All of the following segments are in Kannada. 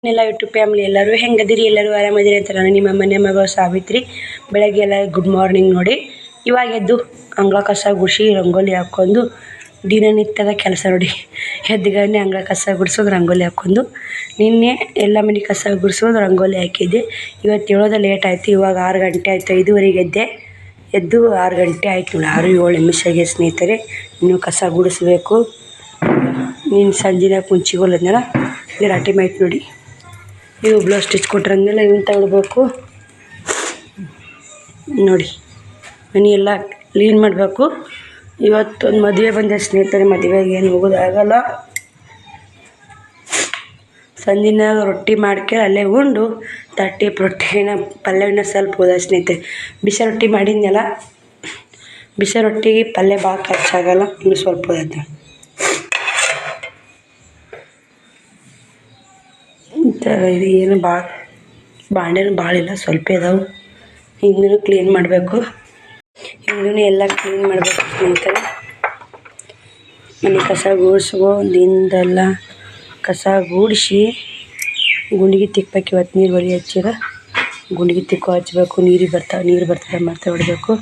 ಎಲ್ಲ ಯೂಟ್ಯೂಬ್ ಫ್ಯಾಮಿಲಿ ಎಲ್ಲರೂ ಹೆಂಗದಿರಿ, ಎಲ್ಲರೂ ಆರಾಮದಿರಿ ಅಂತ ನಾನು ನಿಮ್ಮ ಮನೆ ಮಗಳು ಸಾವಿತ್ರಿ. ಬೆಳಗ್ಗೆ ಎಲ್ಲ ಗುಡ್ ಮಾರ್ನಿಂಗ್ ನೋಡಿ. ಇವಾಗ ಎದ್ದು ಅಂಗಳ ಕಸ ಗುಡಿಸಿ ರಂಗೋಲಿ ಹಾಕ್ಕೊಂಡು ದಿನನಿತ್ಯದ ಕೆಲಸ ನೋಡಿ. ಎದ್ದುಗಣ್ಣೆ ಅಂಗಳ ಕಸ ಗುಡಿಸೋದು, ರಂಗೋಲಿ ಹಾಕ್ಕೊಂಡು ನಿನ್ನೆ ಎಲ್ಲ ಮನೆ ಕಸ ಗುಡಿಸೋದು, ರಂಗೋಲಿ ಹಾಕಿದ್ದೆ. ಇವತ್ತು ಹೇಳೋದು ಲೇಟ್ ಆಯಿತು. ಇವಾಗ 6 ಗಂಟೆ ಆಯಿತು. 5:15 ಎದ್ದು 6 ಗಂಟೆ ಆಯಿತು ನೋಡಿ. 6-7 ನಿಮಿಷ ಆಗಿದೆ ಸ್ನೇಹಿತರೆ. ಇನ್ನೂ ಕಸ ಗುಡಿಸ್ಬೇಕು. ನೀನು ಸಂಜೆನಾಗ ಕುಂಚಿಗೋಲದ್ನಲ್ಲ ಇದು ರಾಟಿ ಮಾಹಿತಿ ನೋಡಿ. ಇವು ಬ್ಲೌಸ್ ಸ್ಟಿಚ್ ಕೊಟ್ರಂಗೆಲ್ಲ ಇವನ್ನ ತಗೊಳ್ಬೇಕು ನೋಡಿ. ಮನೆ ಎಲ್ಲ ಕ್ಲೀನ್ ಮಾಡಬೇಕು. ಇವತ್ತೊಂದು ಮದುವೆ ಬಂದೆ ಸ್ನೇಹಿತರೆ. ಮದುವೆಗೆ ಏನು ಹೋಗೋದಾಗಲ್ಲ. ಸಂಜಿನಾಗ ರೊಟ್ಟಿ ಮಾಡ್ಕೆ ಅಲ್ಲೇ ಉಂಡು ತಟ್ಟಿ ರೊಟ್ಟಿನ ಪಲ್ಯನ ಸ್ವಲ್ಪ ಹೋದ ಸ್ನೇಹಿತರೆ. ಬಿಸಿ ರೊಟ್ಟಿ ಮಾಡಿದ್ನಲ್ಲ, ಬಿಸಿ ರೊಟ್ಟಿಗೆ ಪಲ್ಯ ಭಾಳ ಖರ್ಚಾಗಲ್ಲ. ಇನ್ನು ಸ್ವಲ್ಪ ಹೋದೈತೆ. ಇದು ಏನು ಬಾಂಡೆನೂ ಭಾಳ ಇಲ್ಲ, ಸ್ವಲ್ಪ ಇದಾವೆ. ಹಿಂದೂ ಕ್ಲೀನ್ ಮಾಡಬೇಕು. ಹಿಂದೂ ಎಲ್ಲ ಕ್ಲೀನ್ ಮಾಡಬೇಕು ಸ್ನೇಹಿತರೆ. ಮನೆ ಕಸ ಗುಡಿಸ್ಕೊಂಡೆಲ್ಲ ಕಸ ಗುಡಿಸಿ ಗುಂಡಿಗೆ ತಿಕ್ಬೇಕು. ಇವತ್ತು ನೀರು ಬಳಿ ಹಚ್ಚಿರ ಗುಂಡಿಗೆ ತಿಕ್ಕೋ ಹಚ್ಬೇಕು. ನೀರು ಬರ್ತದೆ ಮತ್ತೆ ಹೊಡಬೇಕು.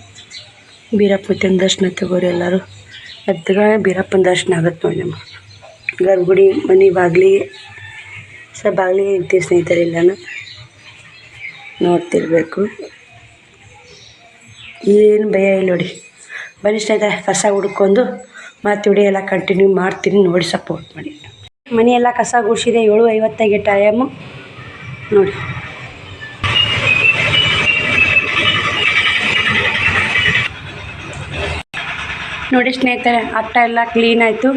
ಬೀರಪ್ಪನ ದರ್ಶನ ತಗೋರಿ ಎಲ್ಲರೂ. ಅದ್ಗ ಬೀರಪ್ಪನ ದರ್ಶನ ಆಗುತ್ತೆ ನೋಡಿ. ನಮ್ಮ ಗರ್ಭಗುಡಿ ಮನೆ ಬಾಗಿಲಿಗೆ ಬಾಗಿಲಿಗೆ ಇರ್ತೀವಿ ಸ್ನೇಹಿತರೆ. ಎಲ್ಲನೂ ನೋಡ್ತಿರ್ಬೇಕು. ಏನು ಭಯ ಇಲ್ಲ ನೋಡಿ. ಬನ್ನಿ ಸ್ನೇಹಿತರೆ, ಕಸ ಹುಡ್ಕೊಂಡು ಮತ್ತು ವಿಡಿಯೋ ಎಲ್ಲ ಕಂಟಿನ್ಯೂ ಮಾಡ್ತೀನಿ ನೋಡಿ. ಸಪೋರ್ಟ್ ಮಾಡಿ. ಮನೆಯೆಲ್ಲ ಕಸ ಗುಡಿಸಿದೆ. 7:50 ಟೈಮು ನೋಡಿ. ನೋಡಿ ಸ್ನೇಹಿತರೆ, ಅಟ್ಟ ಎಲ್ಲ ಕ್ಲೀನ್ ಆಯಿತು.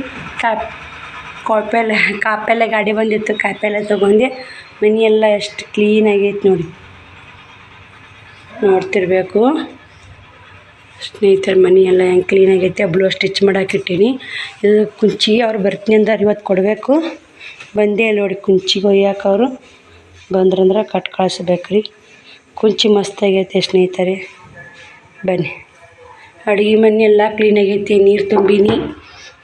ಕಾಪೆಲ್ಲ ಗಾಡಿ ಬಂದಿತ್ತು, ಕಾಪೆಲ್ಲ ತೊಗೊಂಡೆ. ಮನೆಯೆಲ್ಲ ಎಷ್ಟು ಕ್ಲೀನ್ ಆಗೈತೆ ನೋಡಿ. ನೋಡ್ತಿರ್ಬೇಕು ಸ್ನೇಹಿತರೆ. ಮನೆಯೆಲ್ಲ ಹೆಂಗೆ ಕ್ಲೀನ್ ಆಗೈತೆ. ಬ್ಲೌಸ್ ಸ್ಟಿಚ್ ಮಾಡಾಕಿಟ್ಟೀನಿ. ಇದು ಕುಂಚಿಗೆ ಅವ್ರು ಬರ್ತೀನಿ ಅಂದ್ರೆ ಇವತ್ತು ಕೊಡಬೇಕು. ಬಂದೇ ನೋಡಿ ಕುಂಚಿಗೆ ಒಯ್ಯಾಕೆ. ಅವರು ಬಂದ್ರಂದ್ರೆ ಕಟ್ ಕಳಿಸ್ಬೇಕ್ರಿ. ಕುಂಚಿ ಮಸ್ತಾಗೈತೆ ಸ್ನೇಹಿತರೆ. ಬನ್ನಿ. ಅಡುಗೆ ಮನೆ ಎಲ್ಲ ಕ್ಲೀನ್ ಆಗೈತಿ. ನೀರು ತುಂಬಿನಿ,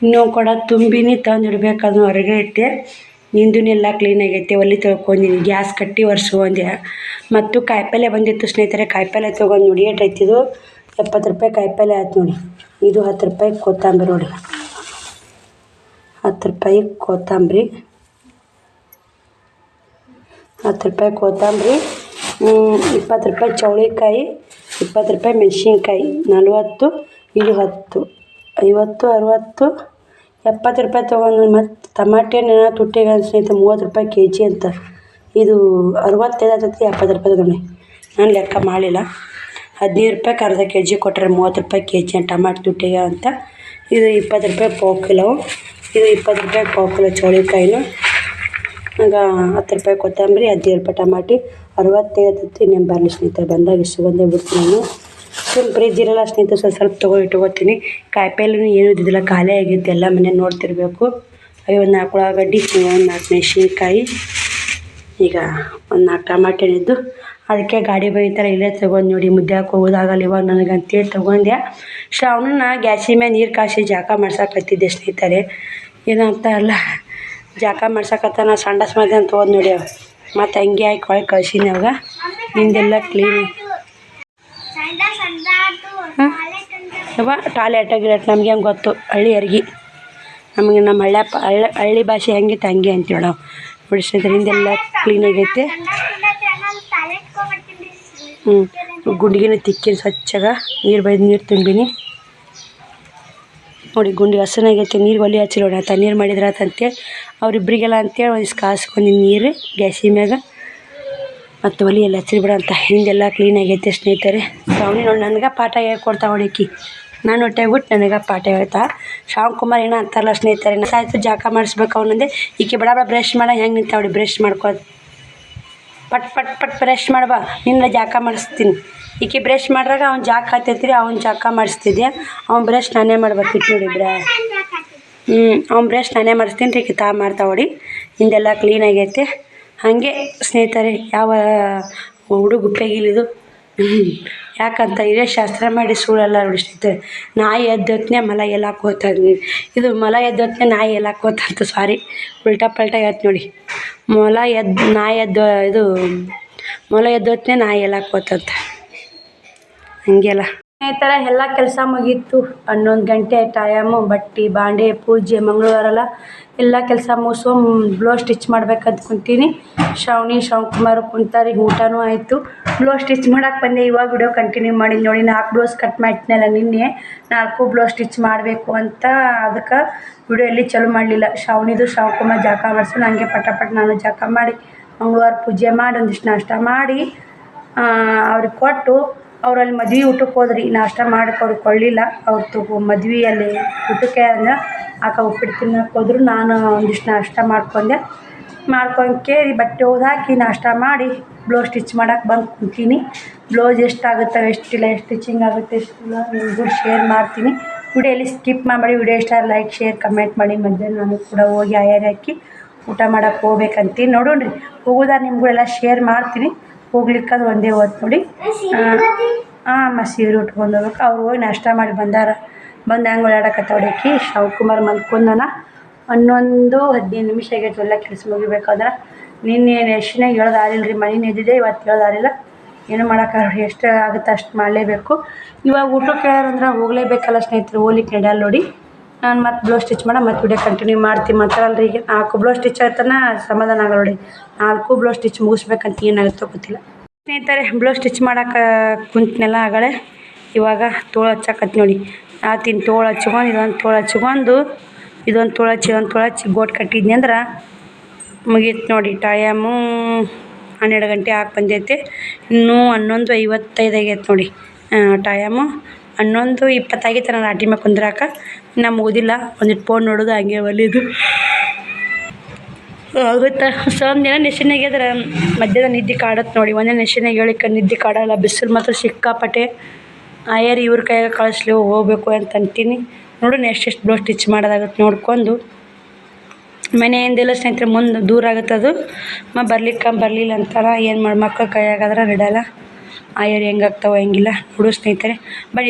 ಇನ್ನೂ ಕೂಡ ತುಂಬಿನಿ, ತಂದು ಇಡ್ಬೇಕು. ಅದನ್ನು ಹೊರಗೆ ಇಟ್ಟೆ. ನಿಂದೂ ಕ್ಲೀನ್ ಆಗೈತೆ. ಒಲೆ ತೊಳ್ಕೊಂಡಿನಿ, ಗ್ಯಾಸ್ ಕಟ್ಟಿ ಒರೆಸ್ಕೊಂಡೆ. ಮತ್ತು ಕಾಯಿಪಲ್ಯ ಬಂದಿತ್ತು ಸ್ನೇಹಿತರೆ. ಕಾಯಿಪಲ್ಯ ತೊಗೊಂಡು ನೋಡಿ. ಏಟ್ ಆಯ್ತಿದು 70 ರೂಪಾಯಿ ಕಾಯಿಪಲ್ಯ ಆಯ್ತು ನೋಡಿ. ಇದು 10 ರೂಪಾಯಿ ಕೊತ್ತಂಬರಿ ನೋಡಿ. 10 ರೂಪಾಯಿ ಕೊತ್ತಂಬರಿ, 10 ರೂಪಾಯಿ ಕೊತ್ತಂಬರಿ, 20 ರೂಪಾಯಿ ಚೌಳಿಕಾಯಿ, 20 ರೂಪಾಯಿ ಮೆಣಸಿನ್ಕಾಯಿ, 40, ಇದು 10, 50, 60, 70 ರೂಪಾಯಿ ತೊಗೊಂಡು. ಮತ್ತು ಟಮಾಟೆ ತುಟ್ಟಿಗೆ ಸ್ನೇಹಿತರೆ 30 ರೂಪಾಯಿ kg ಅಂತ. ಇದು 65 ಆಗ್ತೈತಿ. 70 ರೂಪಾಯಿ ತೊಗೊಂಡು ನಾನು ಲೆಕ್ಕ ಮಾಡಲಿಲ್ಲ. 15 ರೂಪಾಯಿಗೆ ಅರ್ಧ kg ಕೊಟ್ಟರೆ 30 ರೂಪಾಯಿ kg ಟಮಾಟೆ ತುಟ್ಟಿಗೆ ಅಂತ. ಇದು 20 ರೂಪಾಯಿ ಪಾವು ಕಿಲೋ. ಇದು 20 ರೂಪಾಯಿ ಪಾವು ಕಿಲೋ ಚೌಳಿಕಾಯಿನು. ಆಗ 10 ರೂಪಾಯಿ ಕೊತ್ತಂಬರಿ, 15 ರೂಪಾಯಿ ಟಮಾಟಿ, 65 ಆಗ್ತೈತಿ. ಇನ್ನೇನು ಬರಲಿ ಸ್ನೇಹಿತರೆ. ಬಂದಾಗ ಇಸ್ಕೊಂಡೇ ಬಿಡ್ತೀನಿ ನಾನು. ಫ್ರಿಜ್ ಇರಲ್ಲ ಸ್ನೇಹಿತರೆ. ಸ್ವಲ್ಪ ಇಟ್ಕೊತೀನಿ. ಕಾಯಿಪಲ್ಯನೂ ಏನೂ ಇದ್ದಿದ್ದಿಲ್ಲ, ಖಾಲಿ ಆಗೈತೆ. ಎಲ್ಲ ಮನೆ ನೋಡ್ತಿರ್ಬೇಕು. ಒಂದು 4 ಉಳ್ಳಾಗಡ್ಡಿ, ಒಂದು 4 ಮೆಣಸಿನ್ಕಾಯಿ, ಈಗ ಒಂದು 4 ಟಮಾಟೆ ಇದ್ದು. ಅದಕ್ಕೆ ಗಾಡಿ ಬೈತಾರೆ ಇಲ್ಲೇ ತೊಗೊಂಡು ನೋಡಿ. ಮುದ್ದೆ ಹಾಕಿ ಹೋಗೋದಾಗಲ್ಲ ಇವಾಗ ನನಗಂತೇಳಿ ತೊಗೊಂಡೆ. ಶ್ರಾವಣನ ಗ್ಯಾಸಿನ ಮೇಲೆ ನೀರು ಕಾಯಿಸಿ ಜಾಕ ಮಾಡ್ಸಕತ್ತಿದ್ದೆ ಸ್ನೇಹಿತರೆ. ಏನಂತ ಅಲ್ಲ ಜಾಕ ಮಾಡ್ಸಕತ್ತ. ನಾ ಸಂಡಾಸ್ ಮಾಡಿದೆ ಅಂತ ತೊಗೊಂಡು ನೋಡಿ. ಮತ್ತು ಹಂಗೆ ಹಾಕಿ ಒಳಗೆ ಕಳ್ಸೀನಿ. ಅವಾಗ ನಿಂದೆಲ್ಲ ಕ್ಲೀನ್ ಟಾಯ್ಲೆಟ್ ನಮಗೆ ಹೆಂಗೆ ಗೊತ್ತು, ಹಳ್ಳಿ ಅರ್ಗಿ ನಮಗೆ. ನಮ್ಮ ಹಳ್ಳಿ ಭಾಷೆ ಹೆಂಗಿತ್ತು ಹಂಗೆ ಅಂತೀವಿ ನಾವು. ನೋಡಿ ಸ್ನೇಹಿತರೆ, ಹಿಂದೆಲ್ಲ ಕ್ಲೀನ್ ಆಗೈತೆ. ಗುಂಡಿಗೆನೂ ತಿಕ್ಕಿನ ಸ್ವಚ್ಛಗ ನೀರು ತುಂಬಿನಿ ನೋಡಿ. ಗುಂಡಿ ಹಸನಾಗೈತೆ. ನೀರು ಒಲೆ ಹಚ್ಚಿ ನೋಡಿ. ನೀರು ಮಾಡಿದ್ರೆ ಅಂತೇಳಿ ಅವರಿಬ್ಬರಿಗೆಲ್ಲ ಅಂತೇಳಿ ಒಂದು ಕಾಸ್ಕೊಂಡು ನೀರು ಗ್ಯಾಸಿನ ಮ್ಯಾಗ ಮತ್ತು ಒಲೆ ಎಲ್ಲ ಹಚ್ಚಿ ಬಿಡ ಅಂತ. ಹಿಂದೆಲ್ಲ ಕ್ಲೀನ್ ಆಗೈತೆ ಸ್ನೇಹಿತರೆ. ಶ್ರಾವಣಿ ನೋಡಿ ನನಗೆ ಪಾಠ ಹೇಳ್ಕೊಡ್ತಾ ಹೊಡಿಕಿ. ನಾನು ಹೊಟ್ಟೆಗೆ ಬಿಟ್ಟು ನನಗೆ ಪಾಠ ಹೇಳ್ತಾ. ಶ್ರಾವಣ್ ಕುಮಾರ್ ಏನೋ ಅಂತಾರಲ್ಲ ಸ್ನೇಹಿತರೆ, ಆಯಿತು ಜಾಕ ಮಾಡಿಸ್ಬೇಕು ಅವನಂದೆ. ಈಕೆ ಬಡ ಬ್ರಷ್ ಮಾಡ ಹೆಂಗೆ ನಿಂತ ಹೊಡಿ. ಬ್ರಷ್ ಮಾಡ್ಕೋದು ಪಟ್ ಪಟ್ ಪಟ್ ಬ್ರಷ್ ಮಾಡ್ಬಾ, ನಿನ್ನ ಜಾಕ ಮಾಡಿಸ್ತೀನಿ. ಈಕೆ ಬ್ರಷ್ ಮಾಡ್ರಾಗ ಅವ್ನು ಜಾಕ ಹತ್ತೈತ್ರಿ. ಅವ್ನು ಜಾಕ ಮಾಡಿಸ್ತಿದ್ದೆ. ಅವ್ನು ಬ್ರಷ್ ನಾನೇ ಮಾಡ್ಬೇಕಿತ್ತು ನೋಡಿ. ಅವ್ನು ಬ್ರಷ್ ನಾನೇ ಮಾಡಿಸ್ತೀನಿ ರೀ. ಈಕೆ ಮಾಡ್ತಾ ಹೊಡಿ. ಹಿಂದೆಲ್ಲ ಕ್ಲೀನ್ ಆಗೈತೆ. ಹಾಗೆ ಸ್ನೇಹಿತರೆ, ಯಾವ ಹುಡುಗ ಉಪ್ಪೆಗಿಲಿದು ಯಾಕಂತ ಇದೇ ಶಾಸ್ತ್ರ ಮಾಡಿ ಸುಳ್ಳಲ್ಲ ನೋಡಿ ಸ್ನೇಹಿತರೆ. ನಾಯಿ ಎದ್ದೊತ್ತನೆ ಮಲ ಎಲ್ಲಾಕೆ ಹೋಗ್ತದೆ, ಇದು ಮೊಲ ಎದ್ದೊತ್ತನೆ ನಾಯಿ ಎಲ್ಲಾಕೆ ಹೋಗ್ತಂತ. ಸಾರಿ, ಉಲ್ಟಾ ಪಲ್ಟಾ ಹೇಳ್ತು ನೋಡಿ. ಮೊಲ ಎದ್ದೊತ್ತನೆ ನಾಯಿ ಎಲ್ಲಾಕೆ ಹೋಗ್ತಂತ, ಹಂಗೆಲ್ಲ. ಸ್ನೇಹಿತರ ಎಲ್ಲ ಕೆಲಸ ಮುಗೀತು. 11 ಗಂಟೆ ಟೈಮು. ಬಟ್ಟೆ ಬಾಂಡೆ ಪೂಜೆ ಮಂಗಳವಾರಲ್ಲ ಎಲ್ಲ ಕೆಲಸ ಮುಗಿಸೋ ಬ್ಲೌಸ್ ಸ್ಟಿಚ್ ಮಾಡ್ಬೇಕಂತ ಕುಂತೀನಿ. ಶಿವಕುಮಾರ್ ಕುಂತಾರೆ. ಊಟನೂ ಆಯಿತು. ಬ್ಲೌಸ್ ಸ್ಟಿಚ್ ಮಾಡೋಕೆ ಬಂದೆ. ಇವಾಗ ವಿಡಿಯೋ ಕಂಟಿನ್ಯೂ ಮಾಡಿ ನೋಡಿ. 4 ಬ್ಲೌಸ್ ಕಟ್ ಮಾಡಿದ್ನಲ್ಲ ನಿನ್ನೆ, 4 ಬ್ಲೌಸ್ ಸ್ಟಿಚ್ ಮಾಡಬೇಕು ಅಂತ. ಅದಕ್ಕೆ ವಿಡಿಯೋ ಎಲ್ಲಿ ಚಾಲೂ ಮಾಡಲಿಲ್ಲ. ಶಿವಕುಮಾರ್ ಜಾಕ ಮಾಡಿಸು, ನನಗೆ ಪಟ ನಾನು ಜಾಕ ಮಾಡಿ ಮಂಗಳವಾರ ಪೂಜೆ ಮಾಡಿ ಒಂದಿಷ್ಟು ನಾಷ್ಟ ಮಾಡಿ ಅವ್ರಿಗೆ ಕೊಟ್ಟು ಅವ್ರಲ್ಲಿ ಮದ್ವೆ ಊಟಕ್ಕೆ ಹೋದ್ರಿ. ನಾಷ್ಟ ಮಾಡಕ್ಕೆ ಅವ್ರಿಗೆ ಕೊಳ್ಳಿಲ್ಲ. ಅವ್ರದ್ದು ಮದ್ವೆಯಲ್ಲಿ ಊಟಕ್ಕೆ ಅಂದ್ರೆ ಉಪ್ಪಿಟ್ಟು ತಿನ್ನಕ್ಕೆ ಹೋದ್ರು. ನಾನು ಒಂದಿಷ್ಟು ನಾಷ್ಟ ಮಾಡ್ಕೊಂಡ್ಕೇರಿ ಬಟ್ಟೆ ಹಾಕಿ ನಾಷ್ಟ ಮಾಡಿ ಬ್ಲೌಸ್ ಸ್ಟಿಚ್ ಮಾಡೋಕೆ ಬಂದು ಕುಂತೀನಿ. ಬ್ಲೌಸ್ ಎಷ್ಟಾಗುತ್ತೆ ಎಷ್ಟಿಲ್ಲ, ಎಷ್ಟು ಸ್ಟಿಚಿಂಗ್ ಆಗುತ್ತೆ ಎಷ್ಟಿಲ್ಲ ನಿಮಗೂ ಶೇರ್ ಮಾಡ್ತೀನಿ. ವಿಡಿಯೋಲಿ ಸ್ಕಿಪ್ ಮಾಡಬೇಡಿ. ವಿಡಿಯೋ ಇಷ್ಟ ಲೈಕ್ ಶೇರ್ ಕಮೆಂಟ್ ಮಾಡಿ. ಮಧ್ಯಾಹ್ನ ನಾನು ಕೂಡ ಹೋಗಿ ಆಯಾರಿ ಹಾಕಿ ಊಟ ಮಾಡೋಕೆ ಹೋಗ್ಬೇಕಂತೀನಿ. ನೋಡೋಣ್ರಿ, ಹೋಗೋದಾರ ನಿಮಗೂ ಶೇರ್ ಮಾಡ್ತೀನಿ. ಹೋಗ್ಲಿಕ್ಕಂದ್ರೆ ಒಂದೇ ಹೊತ್ತು ನೋಡಿ. ಸೀರೆ ಉಟ್ಕೊಂಡು ಹೋಗ್ಬೇಕು. ಅವ್ರು ಹೋಗಿ ನಾಷ್ಟ ಮಾಡಿ ಬಂದಾರ. ಬಂದು ಹೆಂಗೆ ಓಡಾಡಕತ್ತವಡಕಿ. ಶಿವಕುಮಾರ್ ಮಲ್ಕೊಂಡನ. 11-15 ನಿಮಿಷ ಆಗೈತೆ ಎಲ್ಲ ಕೆಲಸ ಮುಗಿಬೇಕಾದ್ರೆ. ನಿನ್ನೆ ನೆಶಿನಾಗ ಹೇಳೋದಾರಿಲ್ಲ ರೀ, ಮನೆ ನೆದ್ದಿದೆ. ಇವತ್ತು ಹೇಳೋದಾರಿಲ್ಲ, ಏನು ಮಾಡೋಕ್ಕಾಗಲ್ಲ. ಎಷ್ಟು ಆಗುತ್ತೆ ಅಷ್ಟು ಮಾಡಲೇಬೇಕು. ಇವಾಗ ಊಟಕ್ಕೆ ಹೇಳ್ಯಾರಂದ್ರೆ ಹೋಗಲೇಬೇಕಲ್ಲ ಸ್ನೇಹಿತರು, ಹೋಗ್ಲಿಕ್ಕೆ ನಡೆಯಲ್ಲ ನೋಡಿ. ನಾನು ಮತ್ತೆ ಬ್ಲೌಸ್ ಸ್ಟಿಚ್ ಮತ್ತೆ ವಿಡಿಯೋ ಕಂಟಿನ್ಯೂ ಮಾಡ್ತೀನಿ. ಮಾತಾಡಲ್ಲ ರೀ. ಈಗ 4 ಬ್ಲೌಸ್ ಸ್ಟಿಚ್ ಆಯ್ತಾನ ಸಮಾಧಾನ ಆಗಲ್ಲ ನೋಡಿ. 4 ಬ್ಲೌಸ್ ಸ್ಟಿಚ್ ಮುಗಿಸ್ಬೇಕಂತ ಏನಾಗುತ್ತೋ ಗೊತ್ತಿಲ್ಲ ಸ್ನೇಹಿತರೆ. ಬ್ಲೌಸ್ ಸ್ಟಿಚ್ ಮಾಡೋಕೆ ಕುಂತನೆಲ್ಲ ಆಗಳೆ. ಇವಾಗ ತೋಳು ಹಚ್ಚಕತ್ತಿ ನೋಡಿ. ಆತಿನ ತೋಳು ಹಚ್ಕೊಂಡು ಇದೊಂದು ತೋಳು ಹಚ್ಚಿ ಗೋಟ್ ಕಟ್ಟಿದ್ನಿ ಅಂದ್ರೆ ಮುಗೀತು ನೋಡಿ. ಟೈಮು 12 ಗಂಟೆ ಆಗಿ ಬಂದೈತೆ. ಇನ್ನೂ 11:55 ಆಗೈತೆ ನೋಡಿ. ಟೈಮು 11:20 ಆಗೈತೆ. ನಾನು ಆಟಿ ಮೇಲೆ ಕುಂದ್ರಾಕ ಇನ್ನೂ ಮುಗೋದಿಲ್ಲ. ಒಂದಿಟ್ಟು ಫೋನ್ ನೋಡೋದು ಹಂಗೆ ಒಲಿದು ಆಗುತ್ತೆ. ದಿನ ನೆಶಿನಾಗಿದ್ರೆ ಮಧ್ಯಾಹ್ನ ನಿದ್ದೆ ಕಾಡತ್ತೆ ನೋಡಿ. ಒಂದೇ ನೆಶಿನಾಗ ಹೇಳಿಕ ನಿದ್ದೆ ಕಾಡಲ್ಲ. ಬಿಸಿಲು ಮಾತ್ರ ಸಿಕ್ಕಾಪಟ್ಟೆ. ಆಯರ್ ಇವ್ರ ಕೈಯಾಗ ಕಳಿಸ್ಲಿ ಹೋಗ್ಬೇಕು ಅಂತ ಅಂತೀನಿ. ನೋಡೋಣ ಎಷ್ಟೆಷ್ಟು ಬ್ಲೌಸ್ ಸ್ಟಿಚ್ ಮಾಡೋದಾಗುತ್ತೆ ನೋಡ್ಕೊಂಡು. ಮನೆಯಿಂದೆಲ್ಲ ಸ್ನೇಹಿತರೆ ಮುಂದೆ ದೂರ ಆಗುತ್ತೆ ಅದು. ಬರಲಿಲ್ಲ ಅಂತಾರ. ಏನು ಮಾಡಿ ಮಕ್ಕಳ ಕೈಯಾಗಾದ್ರೆ ನಡೆಯಲ್ಲ. ಆಯರ್ ಹೆಂಗಾಗ್ತಾವೆ ಹೆಂಗಿಲ್ಲ ನೋಡು ಸ್ನೇಹಿತರೆ.